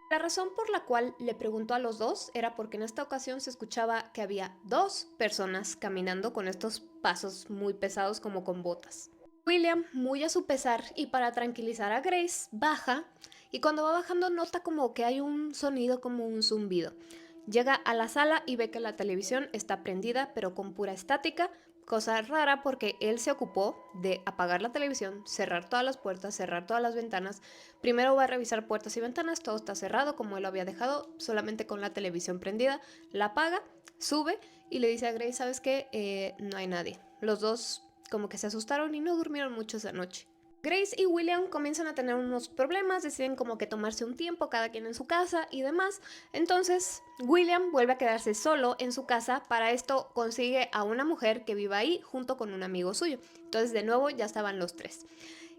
La razón por la cual le preguntó a los dos era porque en esta ocasión se escuchaba que había dos personas caminando con estos pasos muy pesados como con botas. William, muy a su pesar y para tranquilizar a Grace, baja y cuando va bajando nota como que hay un sonido como un zumbido. Llega a la sala y ve que la televisión está prendida pero con pura estática, cosa rara porque él se ocupó de apagar la televisión, cerrar todas las puertas, cerrar todas las ventanas. Primero va a revisar puertas y ventanas, todo está cerrado como él lo había dejado, solamente con la televisión prendida. La apaga, sube y le dice a Grace, ¿sabes qué? No hay nadie. Los dos como que se asustaron y no durmieron mucho esa noche. Grace y William comienzan a tener unos problemas, deciden como que tomarse un tiempo cada quien en su casa y demás. Entonces William vuelve a quedarse solo en su casa, para esto consigue a una mujer que vive ahí junto con un amigo suyo. Entonces de nuevo ya estaban los tres.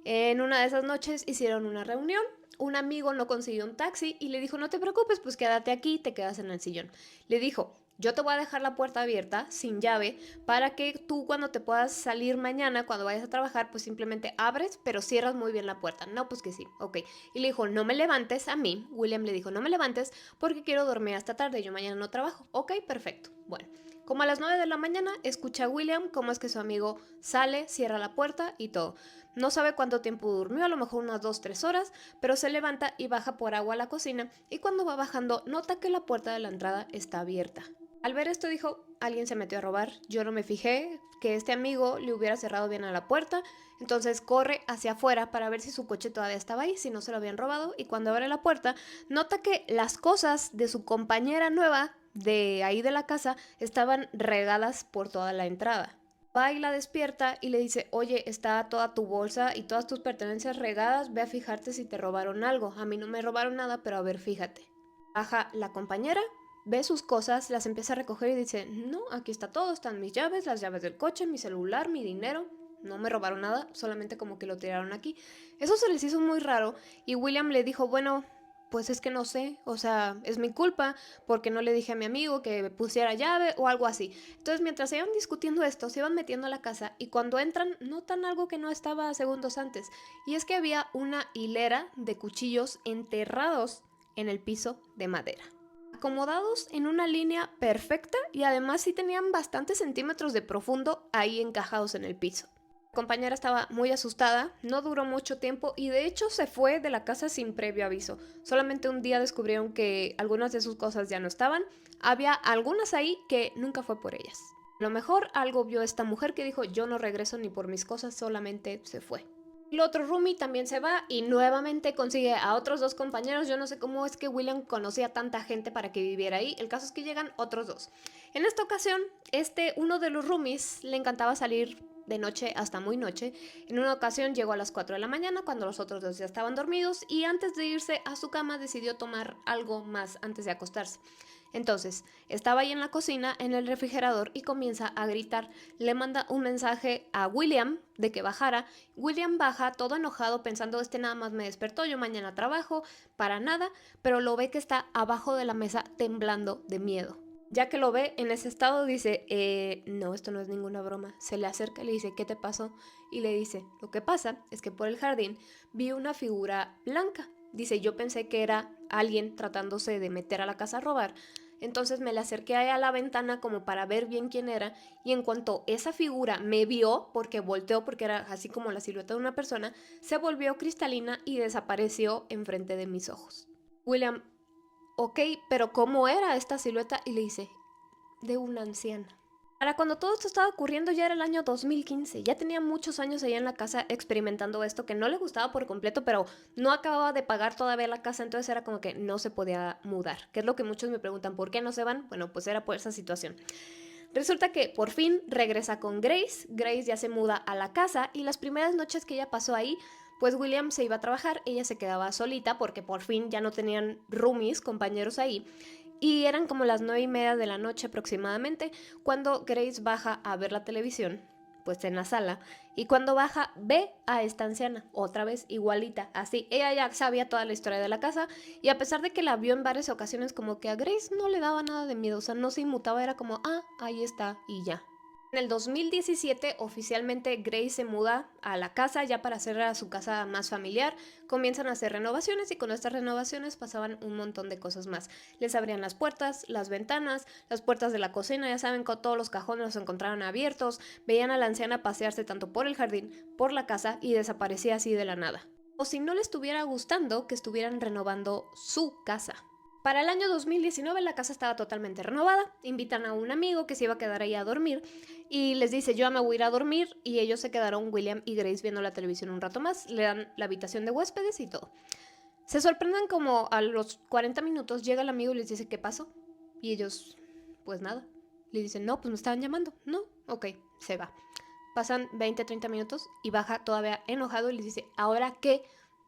En una de esas noches hicieron una reunión, un amigo no consiguió un taxi y le dijo, no te preocupes, pues quédate aquí, te quedas en el sillón. Le dijo, yo te voy a dejar la puerta abierta, sin llave, para que tú cuando te puedas salir mañana, cuando vayas a trabajar, pues simplemente abres, pero cierras muy bien la puerta. No, pues que sí, ok. Y le dijo, no me levantes a mí, William le dijo, no me levantes porque quiero dormir hasta tarde, yo mañana no trabajo. Ok, perfecto. Bueno, como a las 9 de la mañana, escucha a William cómo es que su amigo sale, cierra la puerta y todo. No sabe cuánto tiempo durmió, a lo mejor unas 2, 3 horas, pero se levanta y baja por agua a la cocina y cuando va bajando nota que la puerta de la entrada está abierta. Al ver esto dijo, alguien se metió a robar, yo no me fijé que este amigo le hubiera cerrado bien a la puerta, entonces corre hacia afuera para ver si su coche todavía estaba ahí, si no se lo habían robado, y cuando abre la puerta nota que las cosas de su compañera nueva de ahí de la casa estaban regadas por toda la entrada. Va y la despierta y le dice, oye, está toda tu bolsa y todas tus pertenencias regadas, ve a fijarte si te robaron algo. A mí no me robaron nada, pero a ver, fíjate. Baja la compañera, ve sus cosas, las empieza a recoger y dice, no, aquí está todo, están mis llaves, las llaves del coche, mi celular, mi dinero. No me robaron nada, solamente como que lo tiraron aquí. Eso se les hizo muy raro y William le dijo, bueno, pues es que no sé, o sea, es mi culpa porque no le dije a mi amigo que pusiera llave o algo así. Entonces, mientras se iban discutiendo esto, se iban metiendo a la casa y cuando entran notan algo que no estaba segundos antes. Y es que había una hilera de cuchillos enterrados en el piso de madera, acomodados en una línea perfecta y además sí tenían bastantes centímetros de profundo ahí encajados en el piso. La compañera estaba muy asustada, no duró mucho tiempo y de hecho se fue de la casa sin previo aviso. Solamente un día descubrieron que algunas de sus cosas ya no estaban, había algunas ahí que nunca fue por ellas. A lo mejor algo vio esta mujer que dijo, yo no regreso ni por mis cosas, solamente se fue. El otro roomie también se va y nuevamente consigue a otros dos compañeros. Yo no sé cómo es que William conocía a tanta gente para que viviera ahí. El caso es que llegan otros dos. En esta ocasión, uno de los roomies le encantaba salir de noche hasta muy noche. En una ocasión llegó a las 4 de la mañana cuando los otros dos ya estaban dormidos y antes de irse a su cama decidió tomar algo más antes de acostarse. Entonces, estaba ahí en la cocina, en el refrigerador, y comienza a gritar. Le manda un mensaje a William de que bajara. William baja todo enojado pensando, este nada más me despertó, yo mañana trabajo, para nada, pero lo ve que está abajo de la mesa temblando de miedo. Ya que lo ve en ese estado dice, no, esto no es ninguna broma. Se le acerca y le dice, ¿qué te pasó? Y le dice, lo que pasa es que por el jardín vi una figura blanca. Dice, yo pensé que era alguien tratándose de meter a la casa a robar Entonces me le acerqué a la ventana como para ver bien quién era, y en cuanto esa figura me vio, porque volteó, porque era así como la silueta de una persona, se volvió cristalina y desapareció enfrente de mis ojos. William, ok, pero ¿cómo era esta silueta? Y le dice, de una anciana. Para cuando todo esto estaba ocurriendo ya era el año 2015, ya tenía muchos años allá en la casa experimentando esto que no le gustaba por completo, pero no acababa de pagar todavía la casa, entonces era como que no se podía mudar, que es lo que muchos me preguntan, ¿por qué no se van? Bueno, pues era por esa situación. Resulta que por fin regresa con Grace, Grace ya se muda a la casa y las primeras noches que ella pasó ahí, pues William se iba a trabajar, ella se quedaba solita porque por fin ya no tenían roomies, compañeros ahí. Y eran como las 9:30 de la noche aproximadamente cuando Grace baja a ver la televisión, pues en la sala, y cuando baja ve a esta anciana, otra vez igualita, así. Ella ya sabía toda la historia de la casa y a pesar de que la vio en varias ocasiones como que a Grace no le daba nada de miedo, o sea, no se inmutaba, era como, ah, ahí está y ya. En el 2017 oficialmente Grace se muda a la casa ya para hacer a su casa más familiar, comienzan a hacer renovaciones y con estas renovaciones pasaban un montón de cosas más. Les abrían las puertas, las ventanas, las puertas de la cocina, ya saben, con todos los cajones los encontraron abiertos, veían a la anciana pasearse tanto por el jardín, por la casa y desaparecía así de la nada. O si no les estuviera gustando que estuvieran renovando su casa. Para el año 2019 la casa estaba totalmente renovada, invitan a un amigo que se iba a quedar ahí a dormir y les dice yo me voy a ir a dormir y ellos se quedaron William y Grace viendo la televisión un rato más, le dan la habitación de huéspedes y todo. Se sorprenden como a los 40 minutos llega el amigo y les dice ¿qué pasó? Y ellos pues nada, le dicen no, pues me estaban llamando, no, ok, se va. Pasan 20-30 minutos y baja todavía enojado y les dice ¿ahora qué?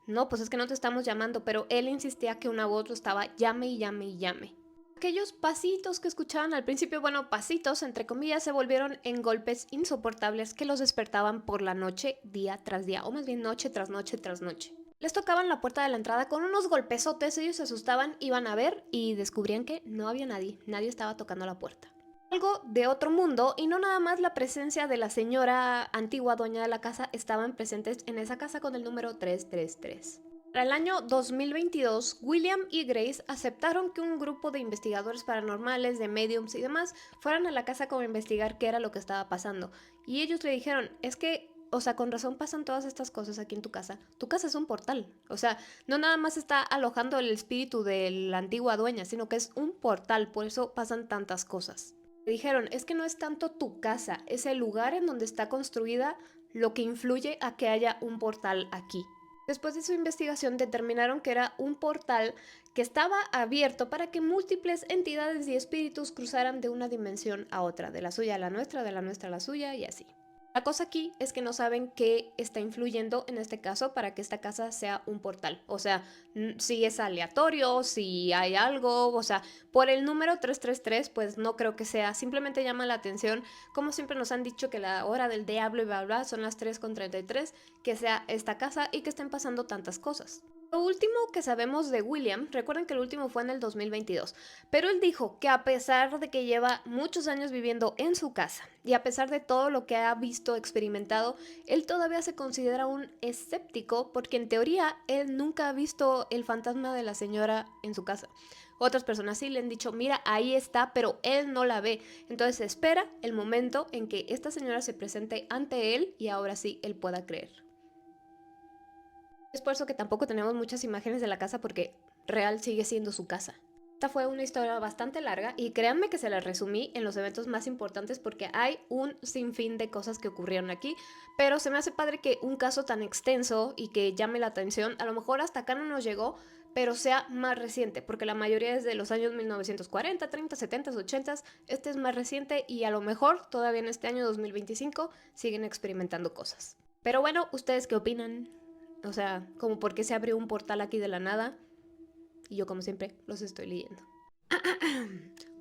No, pues es que no te estamos llamando, pero él insistía que una voz lo estaba llame y llame y llame. Aquellos pasitos que escuchaban al principio, bueno, pasitos entre comillas, se volvieron en golpes insoportables que los despertaban por la noche, día tras día, o más bien noche tras noche tras noche. Les tocaban la puerta de la entrada con unos golpesotes, ellos se asustaban, iban a ver y descubrían que no había nadie, nadie estaba tocando la puerta. Algo de otro mundo y no nada más la presencia de la señora antigua dueña de la casa estaban presentes en esa casa con el número 333. Para el año 2022, William y Grace aceptaron que un grupo de investigadores paranormales, de mediums y demás fueran a la casa como a investigar qué era lo que estaba pasando. Y ellos le dijeron, es que, o sea, con razón pasan todas estas cosas aquí en tu casa. Tu casa es un portal. O sea, no nada más está alojando el espíritu de la antigua dueña, sino que es un portal, por eso pasan tantas cosas. Dijeron, es que no es tanto tu casa, es el lugar en donde está construida lo que influye a que haya un portal aquí. Después de su investigación determinaron que era un portal que estaba abierto para que múltiples entidades y espíritus cruzaran de una dimensión a otra, de la suya a la nuestra, de la nuestra a la suya y así. La cosa aquí es que no saben qué está influyendo en este caso para que esta casa sea un portal. O sea, si es aleatorio, si hay algo, o sea, por el número 333, pues no creo que sea. Simplemente llama la atención, como siempre nos han dicho que la hora del diablo y bla bla son las 3:33, que sea esta casa y que estén pasando tantas cosas. Lo último que sabemos de William, recuerden que el último fue en el 2022, pero él dijo que a pesar de que lleva muchos años viviendo en su casa y a pesar de todo lo que ha visto, experimentado, él todavía se considera un escéptico porque en teoría él nunca ha visto el fantasma de la señora en su casa. Otras personas sí le han dicho, mira, ahí está, pero él no la ve. Entonces espera el momento en que esta señora se presente ante él y ahora sí él pueda creer. Es por eso que tampoco tenemos muchas imágenes de la casa porque real sigue siendo su casa. Esta fue una historia bastante larga y créanme que se la resumí en los eventos más importantes porque hay un sinfín de cosas que ocurrieron aquí, pero se me hace padre que un caso tan extenso y que llame la atención, a lo mejor hasta acá no nos llegó, pero sea más reciente, porque la mayoría es de los años 1940, 30, 70, 80, este es más reciente y a lo mejor todavía en este año 2025 siguen experimentando cosas. Pero bueno, ¿ustedes qué opinan? O sea, como por qué se abrió un portal aquí de la nada. Y yo, como siempre, los estoy leyendo.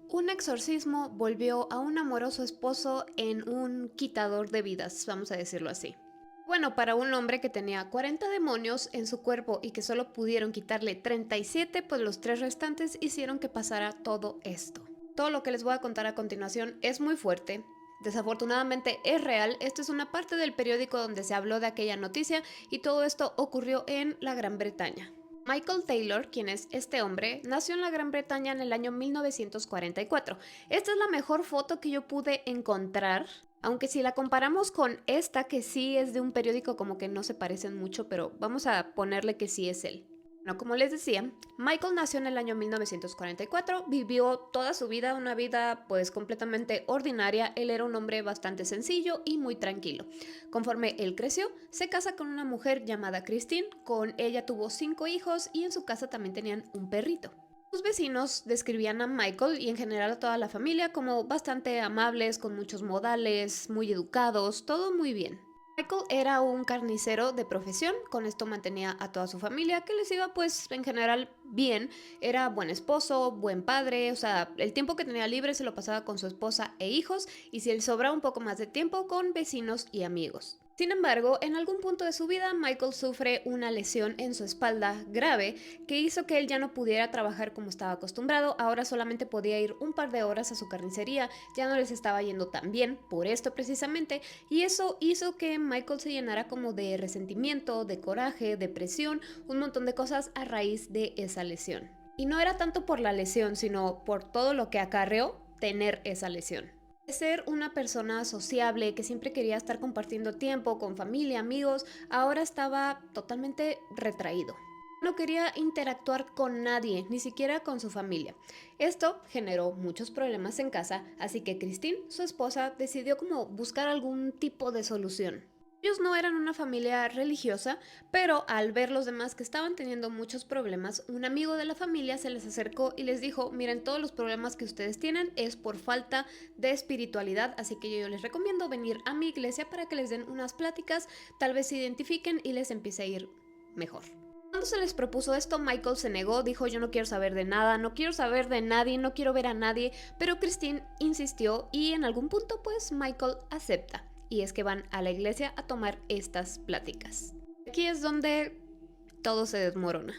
Un exorcismo volvió a un amoroso esposo en un quitador de vidas, vamos a decirlo así. Bueno, para un hombre que tenía 40 demonios en su cuerpo y que solo pudieron quitarle 37, pues los 3 restantes hicieron que pasara todo esto. Todo lo que les voy a contar a continuación es muy fuerte. Desafortunadamente es real, esto es una parte del periódico donde se habló de aquella noticia y todo esto ocurrió en la Gran Bretaña. Michael Taylor, quien es este hombre, nació en la Gran Bretaña en el año 1944. Esta es la mejor foto que yo pude encontrar, aunque si la comparamos con esta, que sí es de un periódico, como que no se parecen mucho, pero vamos a ponerle que sí es él. Bueno, como les decía, Michael nació en el año 1944, vivió toda su vida una vida pues completamente ordinaria. Él era un hombre bastante sencillo y muy tranquilo. Conforme él creció, se casa con una mujer llamada Christine, con ella tuvo 5 hijos y en su casa también tenían un perrito. Sus vecinos describían a Michael y en general a toda la familia como bastante amables, con muchos modales, muy educados, todo muy bien. Michael era un carnicero de profesión, con esto mantenía a toda su familia, que les iba pues en general bien. Era buen esposo, buen padre, o sea, el tiempo que tenía libre se lo pasaba con su esposa e hijos, y si le sobraba un poco más de tiempo, con vecinos y amigos. Sin embargo, en algún punto de su vida, Michael sufre una lesión en su espalda grave que hizo que él ya no pudiera trabajar como estaba acostumbrado. Ahora solamente podía ir un par de horas a su carnicería, ya no les estaba yendo tan bien por esto precisamente, y eso hizo que Michael se llenara como de resentimiento, de coraje, depresión, un montón de cosas a raíz de esa lesión. Y no era tanto por la lesión, sino por todo lo que acarreó tener esa lesión. De ser una persona sociable que siempre quería estar compartiendo tiempo con familia, amigos, ahora estaba totalmente retraído. No quería interactuar con nadie, ni siquiera con su familia. Esto generó muchos problemas en casa, así que Christine, su esposa, decidió como buscar algún tipo de solución. Ellos no eran una familia religiosa, pero al ver los demás que estaban teniendo muchos problemas, un amigo de la familia se les acercó y les dijo: miren, todos los problemas que ustedes tienen es por falta de espiritualidad, así que yo les recomiendo venir a mi iglesia para que les den unas pláticas, tal vez se identifiquen y les empiece a ir mejor. Cuando se les propuso esto, Michael se negó, dijo: yo no quiero saber de nada, no quiero saber de nadie, no quiero ver a nadie, pero Christine insistió y en algún punto pues Michael acepta. Y es que van a la iglesia a tomar estas pláticas. Aquí es donde todo se desmorona.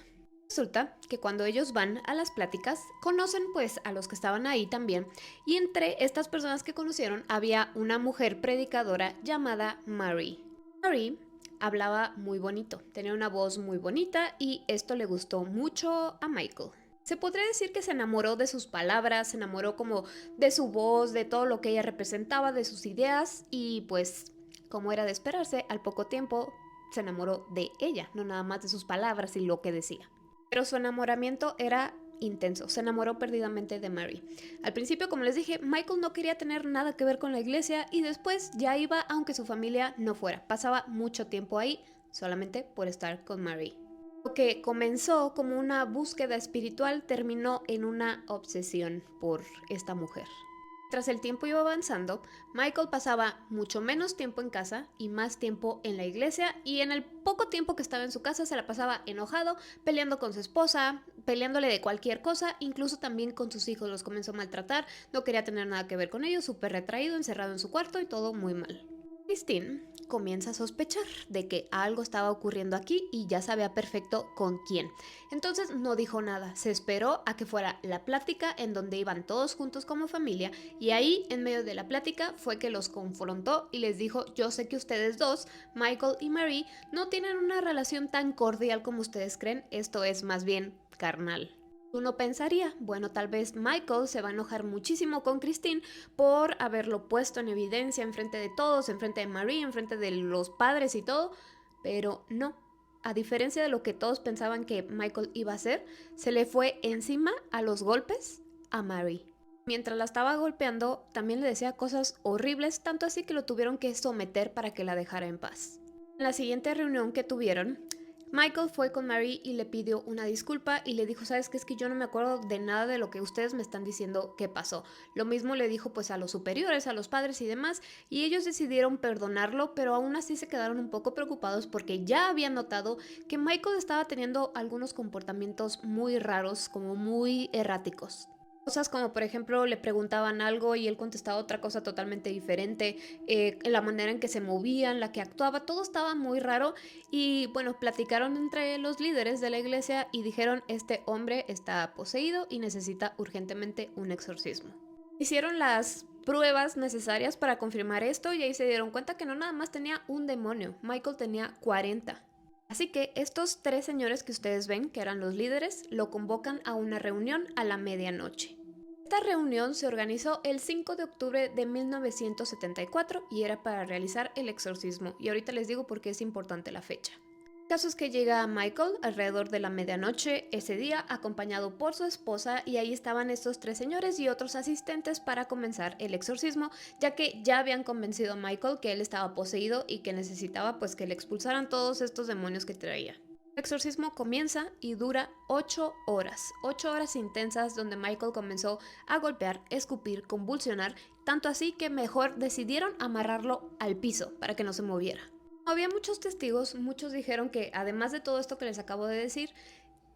Resulta que cuando ellos van a las pláticas, conocen pues a los que estaban ahí también, y entre estas personas que conocieron había una mujer predicadora llamada Mary. Mary hablaba muy bonito, tenía una voz muy bonita y esto le gustó mucho a Michael. Se podría decir que se enamoró de sus palabras, se enamoró como de su voz, de todo lo que ella representaba, de sus ideas, y pues, como era de esperarse, al poco tiempo se enamoró de ella, no nada más de sus palabras y lo que decía. Pero su enamoramiento era intenso, se enamoró perdidamente de Mary. Al principio, como les dije, Michael no quería tener nada que ver con la iglesia y después ya iba aunque su familia no fuera. Pasaba mucho tiempo ahí solamente por estar con Mary. Lo que comenzó como una búsqueda espiritual terminó en una obsesión por esta mujer. Tras el tiempo iba avanzando, Michael pasaba mucho menos tiempo en casa y más tiempo en la iglesia, y en el poco tiempo que estaba en su casa se la pasaba enojado, peleando con su esposa, peleándole de cualquier cosa, incluso también con sus hijos los comenzó a maltratar, no quería tener nada que ver con ellos, súper retraído, encerrado en su cuarto y todo muy mal. Christine comienza a sospechar de que algo estaba ocurriendo aquí y ya sabía perfecto con quién. Entonces no dijo nada, se esperó a que fuera la plática en donde iban todos juntos como familia, y ahí en medio de la plática fue que los confrontó y les dijo: yo sé que ustedes dos, Michael y Mary, no tienen una relación tan cordial como ustedes creen, esto es más bien carnal. Uno pensaría, bueno, tal vez Michael se va a enojar muchísimo con Christine por haberlo puesto en evidencia enfrente de todos, enfrente de Marie, enfrente de los padres y todo, pero no. A diferencia de lo que todos pensaban que Michael iba a hacer, se le fue encima a los golpes a Marie. Mientras la estaba golpeando, también le decía cosas horribles, tanto así que lo tuvieron que someter para que la dejara en paz. En la siguiente reunión que tuvieron, Michael fue con Mary y le pidió una disculpa y le dijo: sabes qué, es que yo no me acuerdo de nada de lo que ustedes me están diciendo que pasó. Lo mismo le dijo pues a los superiores, a los padres y demás, y ellos decidieron perdonarlo, pero aún así se quedaron un poco preocupados porque ya habían notado que Michael estaba teniendo algunos comportamientos muy raros, como muy erráticos. Cosas como, por ejemplo, le preguntaban algo y él contestaba otra cosa totalmente diferente, la manera en que se movía, en la que actuaba, todo estaba muy raro. Y bueno, platicaron entre los líderes de la iglesia y dijeron: este hombre está poseído y necesita urgentemente un exorcismo. Hicieron las pruebas necesarias para confirmar esto y ahí se dieron cuenta que no nada más tenía un demonio, Michael tenía 40. Así que estos tres señores que ustedes ven, que eran los líderes, lo convocan a una reunión a la medianoche. Esta reunión se organizó el 5 de octubre de 1974 y era para realizar el exorcismo. Y ahorita les digo por qué es importante la fecha. El caso es que llega Michael alrededor de la medianoche ese día, acompañado por su esposa, y ahí estaban estos tres señores y otros asistentes para comenzar el exorcismo, ya que ya habían convencido a Michael que él estaba poseído y que necesitaba pues que le expulsaran todos estos demonios que traía. El exorcismo comienza y dura 8 horas, 8 horas intensas donde Michael comenzó a golpear, escupir, convulsionar, tanto así que mejor decidieron amarrarlo al piso para que no se moviera. Había muchos testigos, muchos dijeron que además de todo esto que les acabo de decir,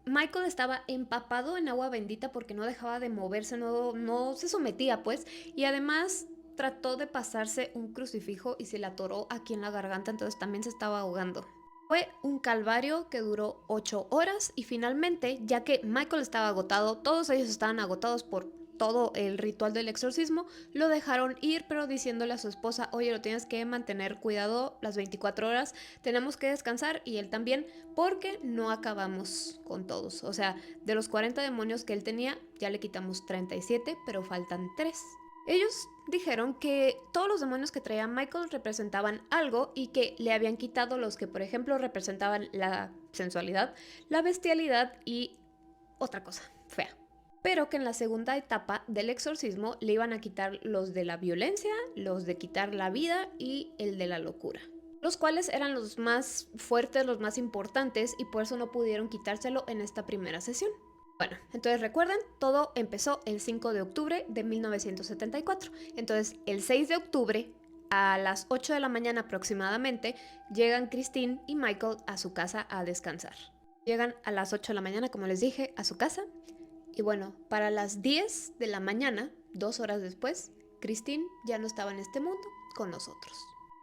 Michael estaba empapado en agua bendita porque no dejaba de moverse, no se sometía pues, y además trató de pasarse un crucifijo y se le atoró aquí en la garganta, entonces también se estaba ahogando. Fue un calvario que duró 8 horas y finalmente, ya que Michael estaba agotado, todos ellos estaban agotados por todo el ritual del exorcismo, lo dejaron ir, pero diciéndole a su esposa, oye, lo tienes que mantener cuidado las 24 horas, tenemos que descansar y él también, porque no acabamos con todos. O sea, de los 40 demonios que él tenía, ya le quitamos 37, pero faltan 3. Ellos dijeron que todos los demonios que traía Michael representaban algo y que le habían quitado los que, por ejemplo, representaban la sensualidad, la bestialidad y otra cosa fea. Pero que en la segunda etapa del exorcismo le iban a quitar los de la violencia, los de quitar la vida y el de la locura, los cuales eran los más fuertes, los más importantes, y por eso no pudieron quitárselo en esta primera sesión. Bueno, entonces recuerden, todo empezó el 5 de octubre de 1974. Entonces, el 6 de octubre, a las 8 de la mañana aproximadamente, llegan Christine y Michael a su casa a descansar. Llegan a las 8 de la mañana, como les dije, a su casa. Y bueno, para las 10 de la mañana, 2 horas después, Christine ya no estaba en este mundo con nosotros.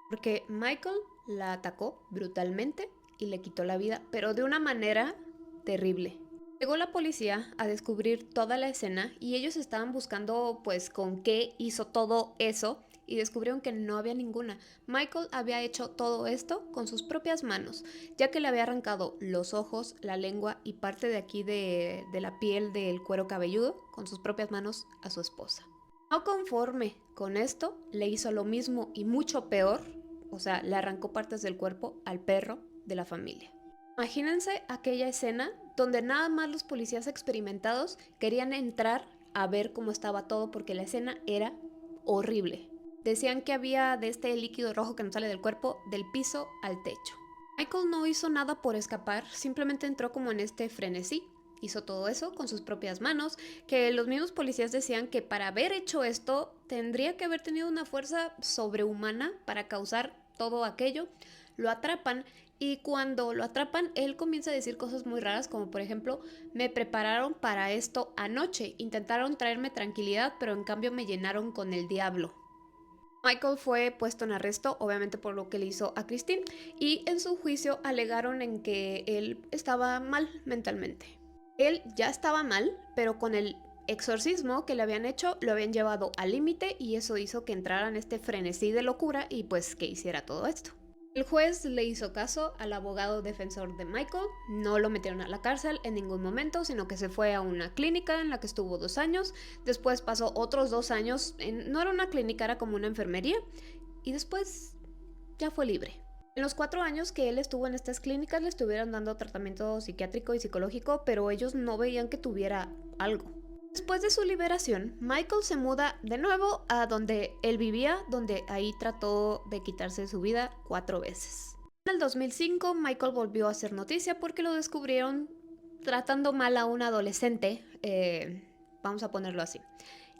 Porque Michael la atacó brutalmente y le quitó la vida, pero de una manera terrible. Llegó la policía a descubrir toda la escena y ellos estaban buscando pues con qué hizo todo eso y descubrieron que no había ninguna. Michael había hecho todo esto con sus propias manos, ya que le había arrancado los ojos, la lengua y parte de aquí de la piel del cuero cabelludo con sus propias manos a su esposa. No conforme con esto, le hizo lo mismo y mucho peor, o sea, le arrancó partes del cuerpo al perro de la familia. Imagínense aquella escena donde nada más los policías experimentados querían entrar a ver cómo estaba todo porque la escena era horrible. Decían que había de este líquido rojo que nos sale del cuerpo del piso al techo. Michael no hizo nada por escapar, simplemente entró como en este frenesí. Hizo todo eso con sus propias manos, que los mismos policías decían que para haber hecho esto tendría que haber tenido una fuerza sobrehumana para causar todo aquello. Lo atrapan y cuando lo atrapan él comienza a decir cosas muy raras como por ejemplo, me prepararon para esto anoche, intentaron traerme tranquilidad pero en cambio me llenaron con el diablo. Michael fue puesto en arresto, obviamente por lo que le hizo a Christine, y en su juicio alegaron en que él estaba mal mentalmente. Él ya estaba mal, pero con el exorcismo que le habían hecho lo habían llevado al límite y eso hizo que entrara en este frenesí de locura y pues que hiciera todo esto. El juez le hizo caso al abogado defensor de Michael, no lo metieron a la cárcel en ningún momento, sino que se fue a una clínica en la que estuvo 2 años, después pasó otros 2 años, no era una clínica, era como una enfermería, y después ya fue libre. En los 4 años que él estuvo en estas clínicas le estuvieron dando tratamiento psiquiátrico y psicológico, pero ellos no veían que tuviera algo. Después de su liberación, Michael se muda de nuevo a donde él vivía, donde ahí trató de quitarse su vida 4 veces. En el 2005, Michael volvió a hacer noticia porque lo descubrieron tratando mal a un adolescente, vamos a ponerlo así,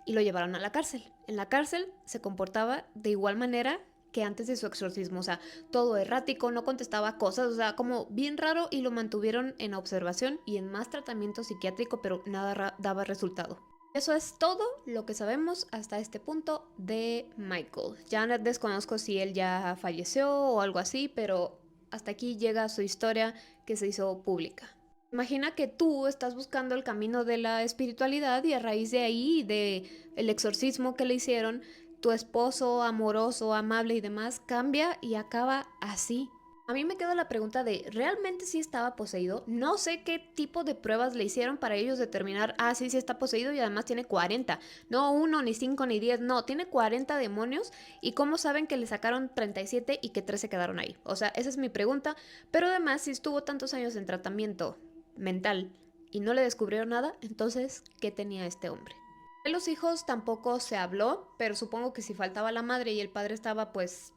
y lo llevaron a la cárcel. En la cárcel se comportaba de igual manera que antes de su exorcismo, o sea, todo errático, no contestaba cosas, o sea, como bien raro y lo mantuvieron en observación y en más tratamiento psiquiátrico, pero nada daba resultado. Eso es todo lo que sabemos hasta este punto de Michael. Ya desconozco si él ya falleció o algo así, pero hasta aquí llega su historia que se hizo pública. Imagina que tú estás buscando el camino de la espiritualidad y a raíz de ahí, de el exorcismo que le hicieron, tu esposo amoroso, amable y demás cambia y acaba así. A mí me queda la pregunta de, ¿realmente sí estaba poseído? No sé qué tipo de pruebas le hicieron para ellos determinar, sí, sí está poseído y además tiene 40. No uno, ni 5, ni 10, no, tiene 40 demonios. ¿Y cómo saben que le sacaron 37 y que 3 se quedaron ahí? O sea, esa es mi pregunta. Pero además, si estuvo tantos años en tratamiento mental y no le descubrieron nada, entonces, ¿qué tenía este hombre? De los hijos tampoco se habló, pero supongo que si faltaba la madre y el padre estaba pues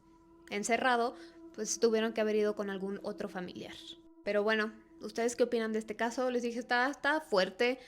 encerrado, pues tuvieron que haber ido con algún otro familiar. Pero bueno, ¿ustedes qué opinan de este caso? Les dije, está fuerte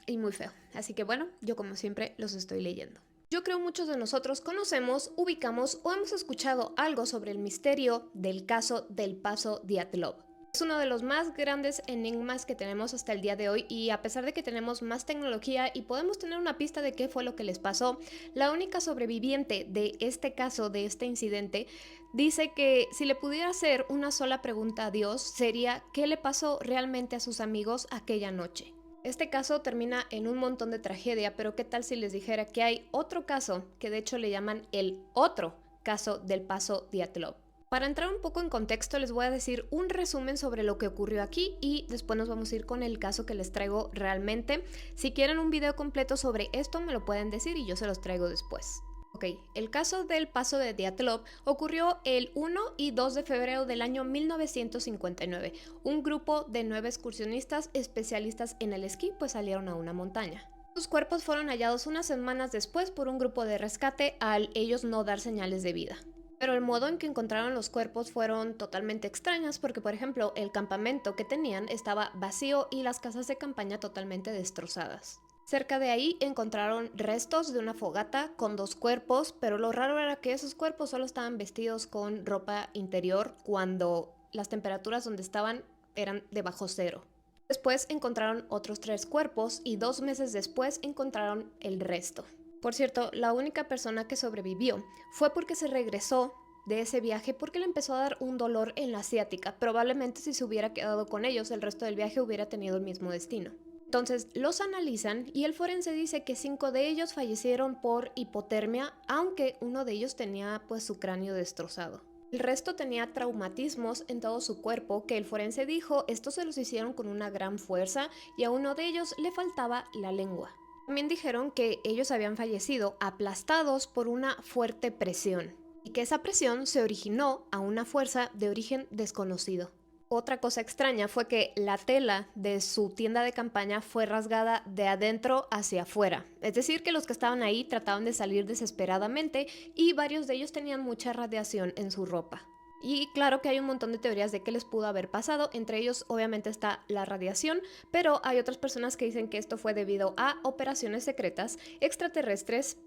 y muy feo. Así que bueno, yo como siempre los estoy leyendo. Yo creo muchos de nosotros conocemos, ubicamos o hemos escuchado algo sobre el misterio del caso del Paso Dyatlov. Es uno de los más grandes enigmas que tenemos hasta el día de hoy y a pesar de que tenemos más tecnología y podemos tener una pista de qué fue lo que les pasó, la única sobreviviente de este caso, de este incidente, dice que si le pudiera hacer una sola pregunta a Dios sería ¿qué le pasó realmente a sus amigos aquella noche? Este caso termina en un montón de tragedia, pero ¿qué tal si les dijera que hay otro caso que de hecho le llaman el otro caso del Paso Dyatlov? Para entrar un poco en contexto les voy a decir un resumen sobre lo que ocurrió aquí y después nos vamos a ir con el caso que les traigo realmente. Si quieren un video completo sobre esto me lo pueden decir y yo se los traigo después. Ok, el caso del Paso de Dyatlov ocurrió el 1 y 2 de febrero del año 1959. Un grupo de 9 excursionistas especialistas en el esquí pues salieron a una montaña. Sus cuerpos fueron hallados unas semanas después por un grupo de rescate al ellos no dar señales de vida. Pero el modo en que encontraron los cuerpos fueron totalmente extrañas porque, por ejemplo, el campamento que tenían estaba vacío y las casas de campaña totalmente destrozadas. Cerca de ahí encontraron restos de una fogata con 2 cuerpos, pero lo raro era que esos cuerpos solo estaban vestidos con ropa interior cuando las temperaturas donde estaban eran de bajo cero. Después encontraron otros 3 cuerpos y 2 meses después encontraron el resto. Por cierto, la única persona que sobrevivió fue porque se regresó de ese viaje porque le empezó a dar un dolor en la ciática. Probablemente si se hubiera quedado con ellos el resto del viaje hubiera tenido el mismo destino. Entonces los analizan y el forense dice que 5 de ellos fallecieron por hipotermia, aunque uno de ellos tenía pues su cráneo destrozado. El resto tenía traumatismos en todo su cuerpo que el forense dijo estos se los hicieron con una gran fuerza y a uno de ellos le faltaba la lengua. También dijeron que ellos habían fallecido aplastados por una fuerte presión y que esa presión se originó a una fuerza de origen desconocido. Otra cosa extraña fue que la tela de su tienda de campaña fue rasgada de adentro hacia afuera. Es decir, que los que estaban ahí trataban de salir desesperadamente y varios de ellos tenían mucha radiación en su ropa. Y claro que hay un montón de teorías de qué les pudo haber pasado, entre ellos obviamente está la radiación, pero hay otras personas que dicen que esto fue debido a operaciones secretas extraterrestres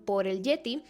por el Yeti,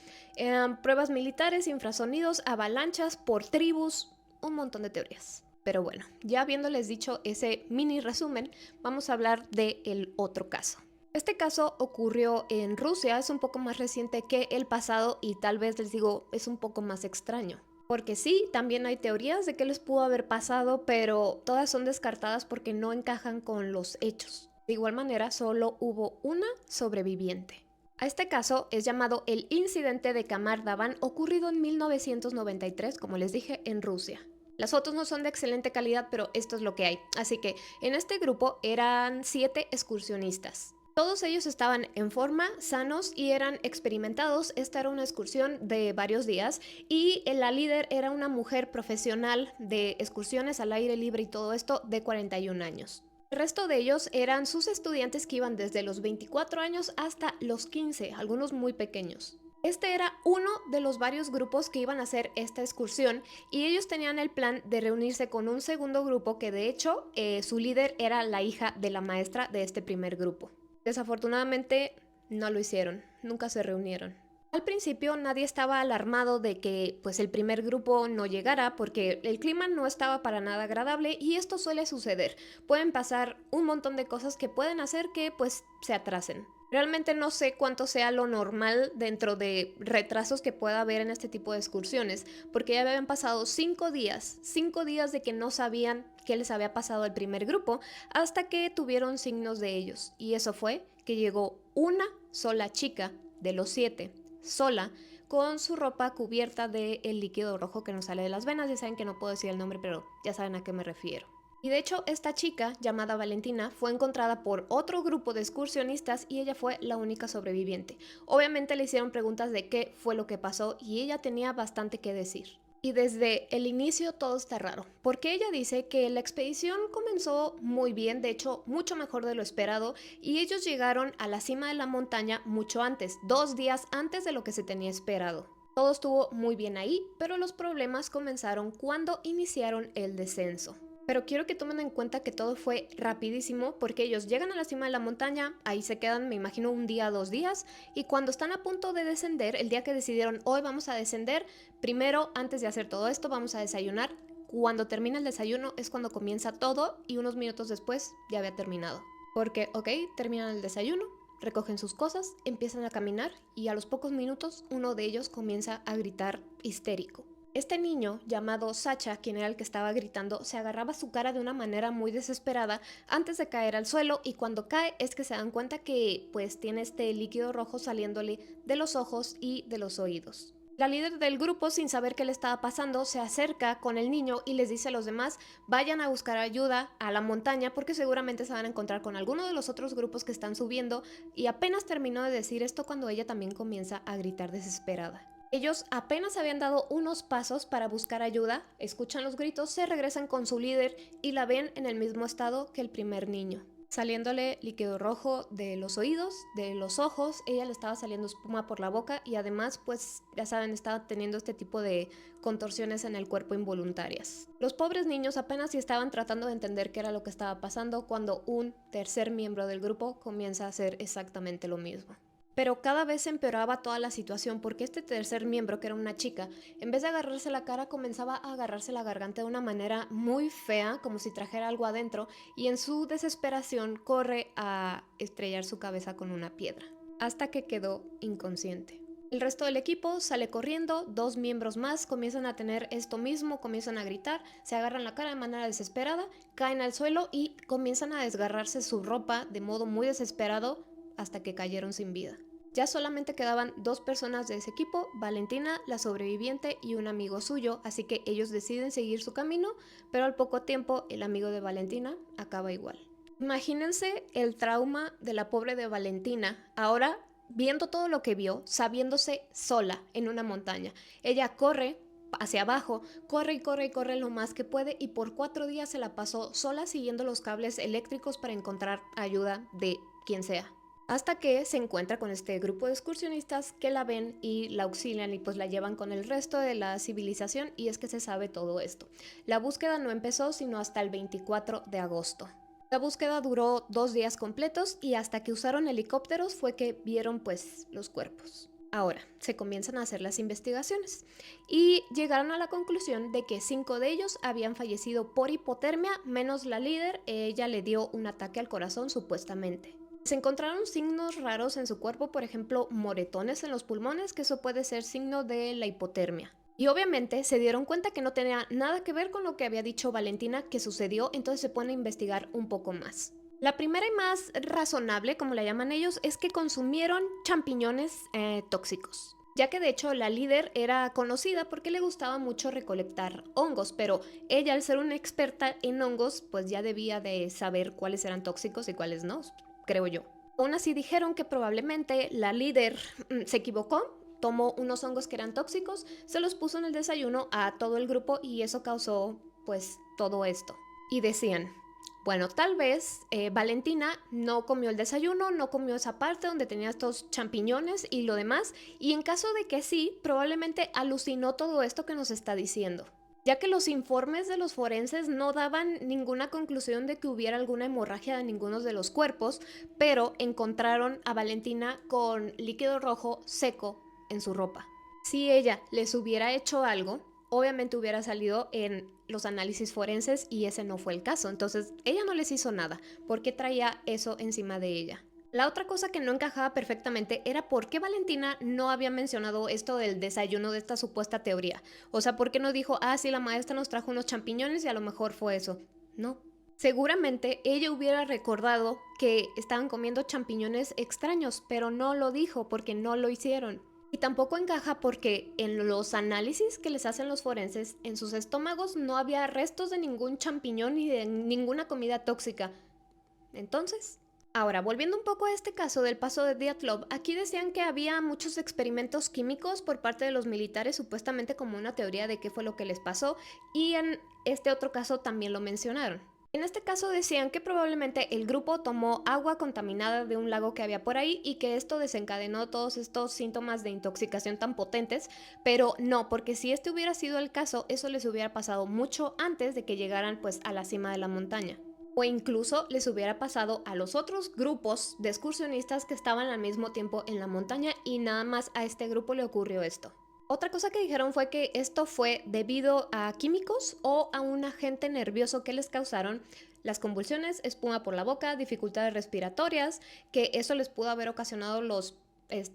pruebas militares, infrasonidos, avalanchas, por tribus, un montón de teorías. Pero bueno, ya habiéndoles dicho ese mini resumen, vamos a hablar del otro caso. Este caso ocurrió en Rusia, es un poco más reciente que el pasado y tal vez les digo, es un poco más extraño. Porque sí, también hay teorías de qué les pudo haber pasado, pero todas son descartadas porque no encajan con los hechos. De igual manera, solo hubo una sobreviviente. A este caso es llamado el incidente de Kamar-Davan, ocurrido en 1993, como les dije, en Rusia. Las fotos no son de excelente calidad, pero esto es lo que hay. Así que en este grupo eran 7 excursionistas. Todos ellos estaban en forma, sanos y eran experimentados. Esta era una excursión de varios días y la líder era una mujer profesional de excursiones al aire libre y todo esto de 41 años. El resto de ellos eran sus estudiantes que iban desde los 24 años hasta los 15, algunos muy pequeños. Este era uno de los varios grupos que iban a hacer esta excursión y ellos tenían el plan de reunirse con un segundo grupo que de hecho su líder era la hija de la maestra de este primer grupo. Desafortunadamente no lo hicieron, nunca se reunieron. Al principio nadie estaba alarmado de que pues el primer grupo no llegara porque el clima no estaba para nada agradable y esto suele suceder. Pueden pasar un montón de cosas que pueden hacer que pues se atrasen. Realmente no sé cuánto sea lo normal dentro de retrasos que pueda haber en este tipo de excursiones, porque ya habían pasado 5 días de que no sabían qué les había pasado al primer grupo, hasta que tuvieron signos de ellos. Y eso fue que llegó una sola chica de los 7, sola, con su ropa cubierta del líquido rojo que nos sale de las venas. Ya saben que no puedo decir el nombre, pero ya saben a qué me refiero. Y de hecho, esta chica, llamada Valentina, fue encontrada por otro grupo de excursionistas y ella fue la única sobreviviente. Obviamente le hicieron preguntas de qué fue lo que pasó y ella tenía bastante que decir. Y desde el inicio todo está raro, porque ella dice que la expedición comenzó muy bien, de hecho mucho mejor de lo esperado, y ellos llegaron a la cima de la montaña mucho antes, 2 días antes de lo que se tenía esperado. Todo estuvo muy bien ahí, pero los problemas comenzaron cuando iniciaron el descenso. Pero quiero que tomen en cuenta que todo fue rapidísimo porque ellos llegan a la cima de la montaña, ahí se quedan, me imagino, un día, 2 días, y cuando están a punto de descender, el día que decidieron hoy vamos a descender, primero, antes de hacer todo esto, vamos a desayunar. Cuando termina el desayuno es cuando comienza todo y unos minutos después ya había terminado. Porque, ok, terminan el desayuno, recogen sus cosas, empiezan a caminar y a los pocos minutos uno de ellos comienza a gritar histérico. Este niño, llamado Sacha, quien era el que estaba gritando, se agarraba su cara de una manera muy desesperada antes de caer al suelo, y cuando cae es que se dan cuenta que pues tiene este líquido rojo saliéndole de los ojos y de los oídos. La líder del grupo, sin saber qué le estaba pasando, se acerca con el niño y les dice a los demás vayan a buscar ayuda a la montaña porque seguramente se van a encontrar con alguno de los otros grupos que están subiendo, y apenas terminó de decir esto cuando ella también comienza a gritar desesperada. Ellos apenas habían dado unos pasos para buscar ayuda, escuchan los gritos, se regresan con su líder y la ven en el mismo estado que el primer niño. Saliéndole líquido rojo de los oídos, de los ojos, ella le estaba saliendo espuma por la boca y además, pues ya saben, estaba teniendo este tipo de contorsiones en el cuerpo involuntarias. Los pobres niños apenas si estaban tratando de entender qué era lo que estaba pasando cuando un tercer miembro del grupo comienza a hacer exactamente lo mismo. Pero cada vez se empeoraba toda la situación porque este tercer miembro, que era una chica, en vez de agarrarse la cara, comenzaba a agarrarse la garganta de una manera muy fea, como si trajera algo adentro, y en su desesperación corre a estrellar su cabeza con una piedra, hasta que quedó inconsciente. El resto del equipo sale corriendo, 2 miembros más comienzan a tener esto mismo, comienzan a gritar, se agarran la cara de manera desesperada, caen al suelo y comienzan a desgarrarse su ropa de modo muy desesperado hasta que cayeron sin vida. Ya solamente quedaban 2 personas de ese equipo, Valentina, la sobreviviente, y un amigo suyo, así que ellos deciden seguir su camino, pero al poco tiempo el amigo de Valentina acaba igual. Imagínense el trauma de la pobre de Valentina, ahora viendo todo lo que vio, sabiéndose sola en una montaña. Ella corre hacia abajo, corre y corre y corre lo más que puede, y por 4 días se la pasó sola siguiendo los cables eléctricos para encontrar ayuda de quien sea. Hasta que se encuentra con este grupo de excursionistas que la ven y la auxilian y pues la llevan con el resto de la civilización, y es que se sabe todo esto. La búsqueda no empezó sino hasta el 24 de agosto. La búsqueda duró 2 días completos y hasta que usaron helicópteros fue que vieron pues los cuerpos. Ahora, se comienzan a hacer las investigaciones y llegaron a la conclusión de que 5 de ellos habían fallecido por hipotermia, menos la líder, ella le dio un ataque al corazón supuestamente. Se encontraron signos raros en su cuerpo, por ejemplo, moretones en los pulmones, que eso puede ser signo de la hipotermia. Y obviamente se dieron cuenta que no tenía nada que ver con lo que había dicho Valentina que sucedió, entonces se pone a investigar un poco más. La primera y más razonable, como la llaman ellos, es que consumieron champiñones tóxicos, ya que de hecho la líder era conocida porque le gustaba mucho recolectar hongos, pero ella, al ser una experta en hongos, pues ya debía de saber cuáles eran tóxicos y cuáles no, creo yo. Aún así dijeron que probablemente la líder se equivocó, tomó unos hongos que eran tóxicos, se los puso en el desayuno a todo el grupo y eso causó pues todo esto. Y decían, bueno, tal vez Valentina no comió el desayuno, no comió esa parte donde tenía estos champiñones y lo demás, y en caso de que sí, probablemente alucinó todo esto que nos está diciendo, ya que los informes de los forenses no daban ninguna conclusión de que hubiera alguna hemorragia de ninguno de los cuerpos, pero encontraron a Valentina con líquido rojo seco en su ropa. Si ella les hubiera hecho algo, obviamente hubiera salido en los análisis forenses y ese no fue el caso. Entonces ella no les hizo nada porque traía eso encima de ella. La otra cosa que no encajaba perfectamente era por qué Valentina no había mencionado esto del desayuno de esta supuesta teoría. O sea, ¿por qué no dijo, sí, la maestra nos trajo unos champiñones y a lo mejor fue eso? No. Seguramente ella hubiera recordado que estaban comiendo champiñones extraños, pero no lo dijo porque no lo hicieron. Y tampoco encaja porque en los análisis que les hacen los forenses, en sus estómagos no había restos de ningún champiñón ni de ninguna comida tóxica. Entonces, ahora, volviendo un poco a este caso del paso de Dyatlov, aquí decían que había muchos experimentos químicos por parte de los militares, supuestamente como una teoría de qué fue lo que les pasó, y en este otro caso también lo mencionaron. En este caso decían que probablemente el grupo tomó agua contaminada de un lago que había por ahí y que esto desencadenó todos estos síntomas de intoxicación tan potentes, pero no, porque si este hubiera sido el caso, eso les hubiera pasado mucho antes de que llegaran pues a la cima de la montaña. O incluso les hubiera pasado a los otros grupos de excursionistas que estaban al mismo tiempo en la montaña y nada más a este grupo le ocurrió esto. Otra cosa que dijeron fue que esto fue debido a químicos o a un agente nervioso que les causaron las convulsiones, espuma por la boca, dificultades respiratorias, que eso les pudo haber ocasionado los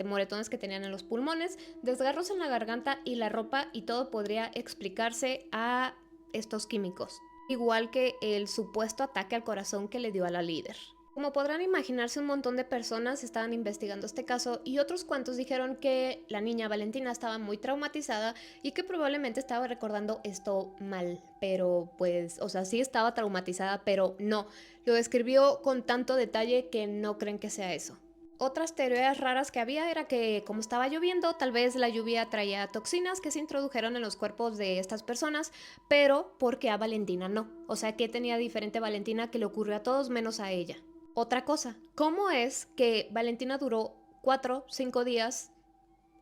moretones que tenían en los pulmones, desgarros en la garganta y la ropa, y todo podría explicarse a estos químicos, igual que el supuesto ataque al corazón que le dio a la líder. Como podrán imaginarse, un montón de personas estaban investigando este caso y otros cuantos dijeron que la niña Valentina estaba muy traumatizada y que probablemente estaba recordando esto mal, pero pues, o sea, sí estaba traumatizada, pero no, lo describió con tanto detalle que no creen que sea eso. Otras teorías raras que había era que como estaba lloviendo, tal vez la lluvia traía toxinas que se introdujeron en los cuerpos de estas personas, pero porque a Valentina no. O sea, que tenía diferente Valentina que le ocurrió a todos menos a ella. Otra cosa, ¿cómo es que Valentina duró 4, 5 días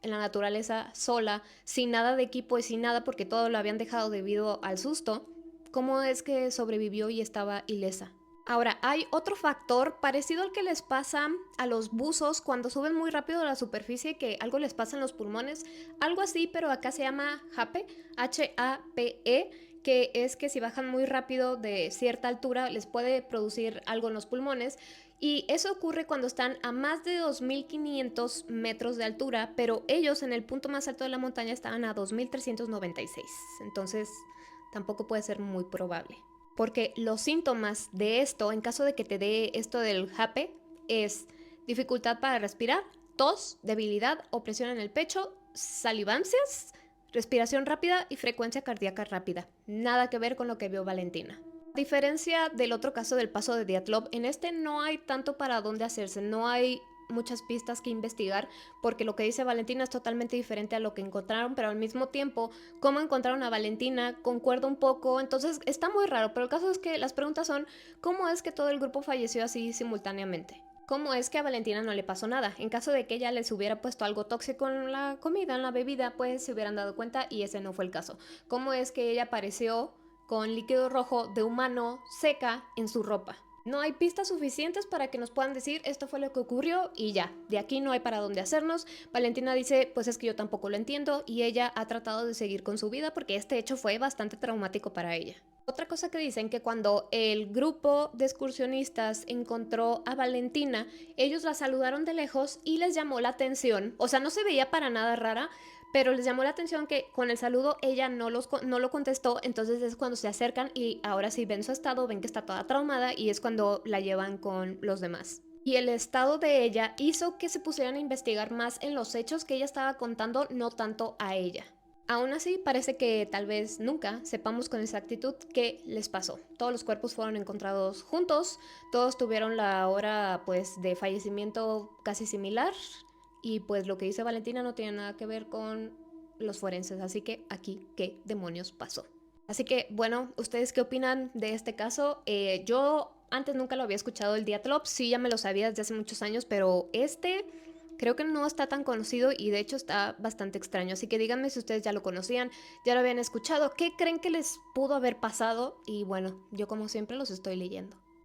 en la naturaleza sola, sin nada de equipo y sin nada porque todo lo habían dejado debido al susto? ¿Cómo es que sobrevivió y estaba ilesa? Ahora, hay otro factor parecido al que les pasa a los buzos cuando suben muy rápido a la superficie, que algo les pasa en los pulmones, algo así, pero acá se llama HAPE, H-A-P-E, que es que si bajan muy rápido de cierta altura les puede producir algo en los pulmones, y eso ocurre cuando están a más de 2.500 metros de altura, pero ellos en el punto más alto de la montaña estaban a 2.396, entonces tampoco puede ser muy probable. Porque los síntomas de esto, en caso de que te dé esto del HAPE, es dificultad para respirar, tos, debilidad, opresión en el pecho, salivancias, respiración rápida y frecuencia cardíaca rápida. Nada que ver con lo que vio Valentina. A diferencia del otro caso del paso de Dyatlov, en este no hay tanto para dónde hacerse, no hay muchas pistas que investigar, porque lo que dice Valentina es totalmente diferente a lo que encontraron, pero al mismo tiempo, cómo encontraron a Valentina concuerda un poco, entonces está muy raro, pero el caso es que las preguntas son, ¿cómo es que todo el grupo falleció así simultáneamente? ¿Cómo es que a Valentina no le pasó nada? En caso de que ella les hubiera puesto algo tóxico en la comida, en la bebida, pues se hubieran dado cuenta y ese no fue el caso. ¿Cómo es que ella apareció con líquido rojo de humano seca en su ropa? No hay pistas suficientes para que nos puedan decir esto fue lo que ocurrió y ya, de aquí no hay para dónde hacernos. Valentina dice, pues es que yo tampoco lo entiendo, y ella ha tratado de seguir con su vida porque este hecho fue bastante traumático para ella. Otra cosa que dicen que cuando el grupo de excursionistas encontró a Valentina, ellos la saludaron de lejos y les llamó la atención, o sea, no se veía para nada rara, pero les llamó la atención que con el saludo ella no lo contestó, entonces es cuando se acercan y ahora sí ven su estado, ven que está toda traumada y es cuando la llevan con los demás. Y el estado de ella hizo que se pusieran a investigar más en los hechos que ella estaba contando, no tanto a ella. Aún así, parece que tal vez nunca sepamos con exactitud qué les pasó. Todos los cuerpos fueron encontrados juntos, todos tuvieron la hora pues de fallecimiento casi similar, y pues lo que dice Valentina no tiene nada que ver con los forenses, así que aquí, ¿qué demonios pasó? Así que, bueno, ¿ustedes qué opinan de este caso? Yo antes nunca lo había escuchado, el Dyatlov, sí ya me lo sabía desde hace muchos años, pero creo que no está tan conocido y de hecho está bastante extraño. Así que díganme si ustedes ya lo conocían, ya lo habían escuchado, qué creen que les pudo haber pasado, y bueno, yo como siempre los estoy leyendo.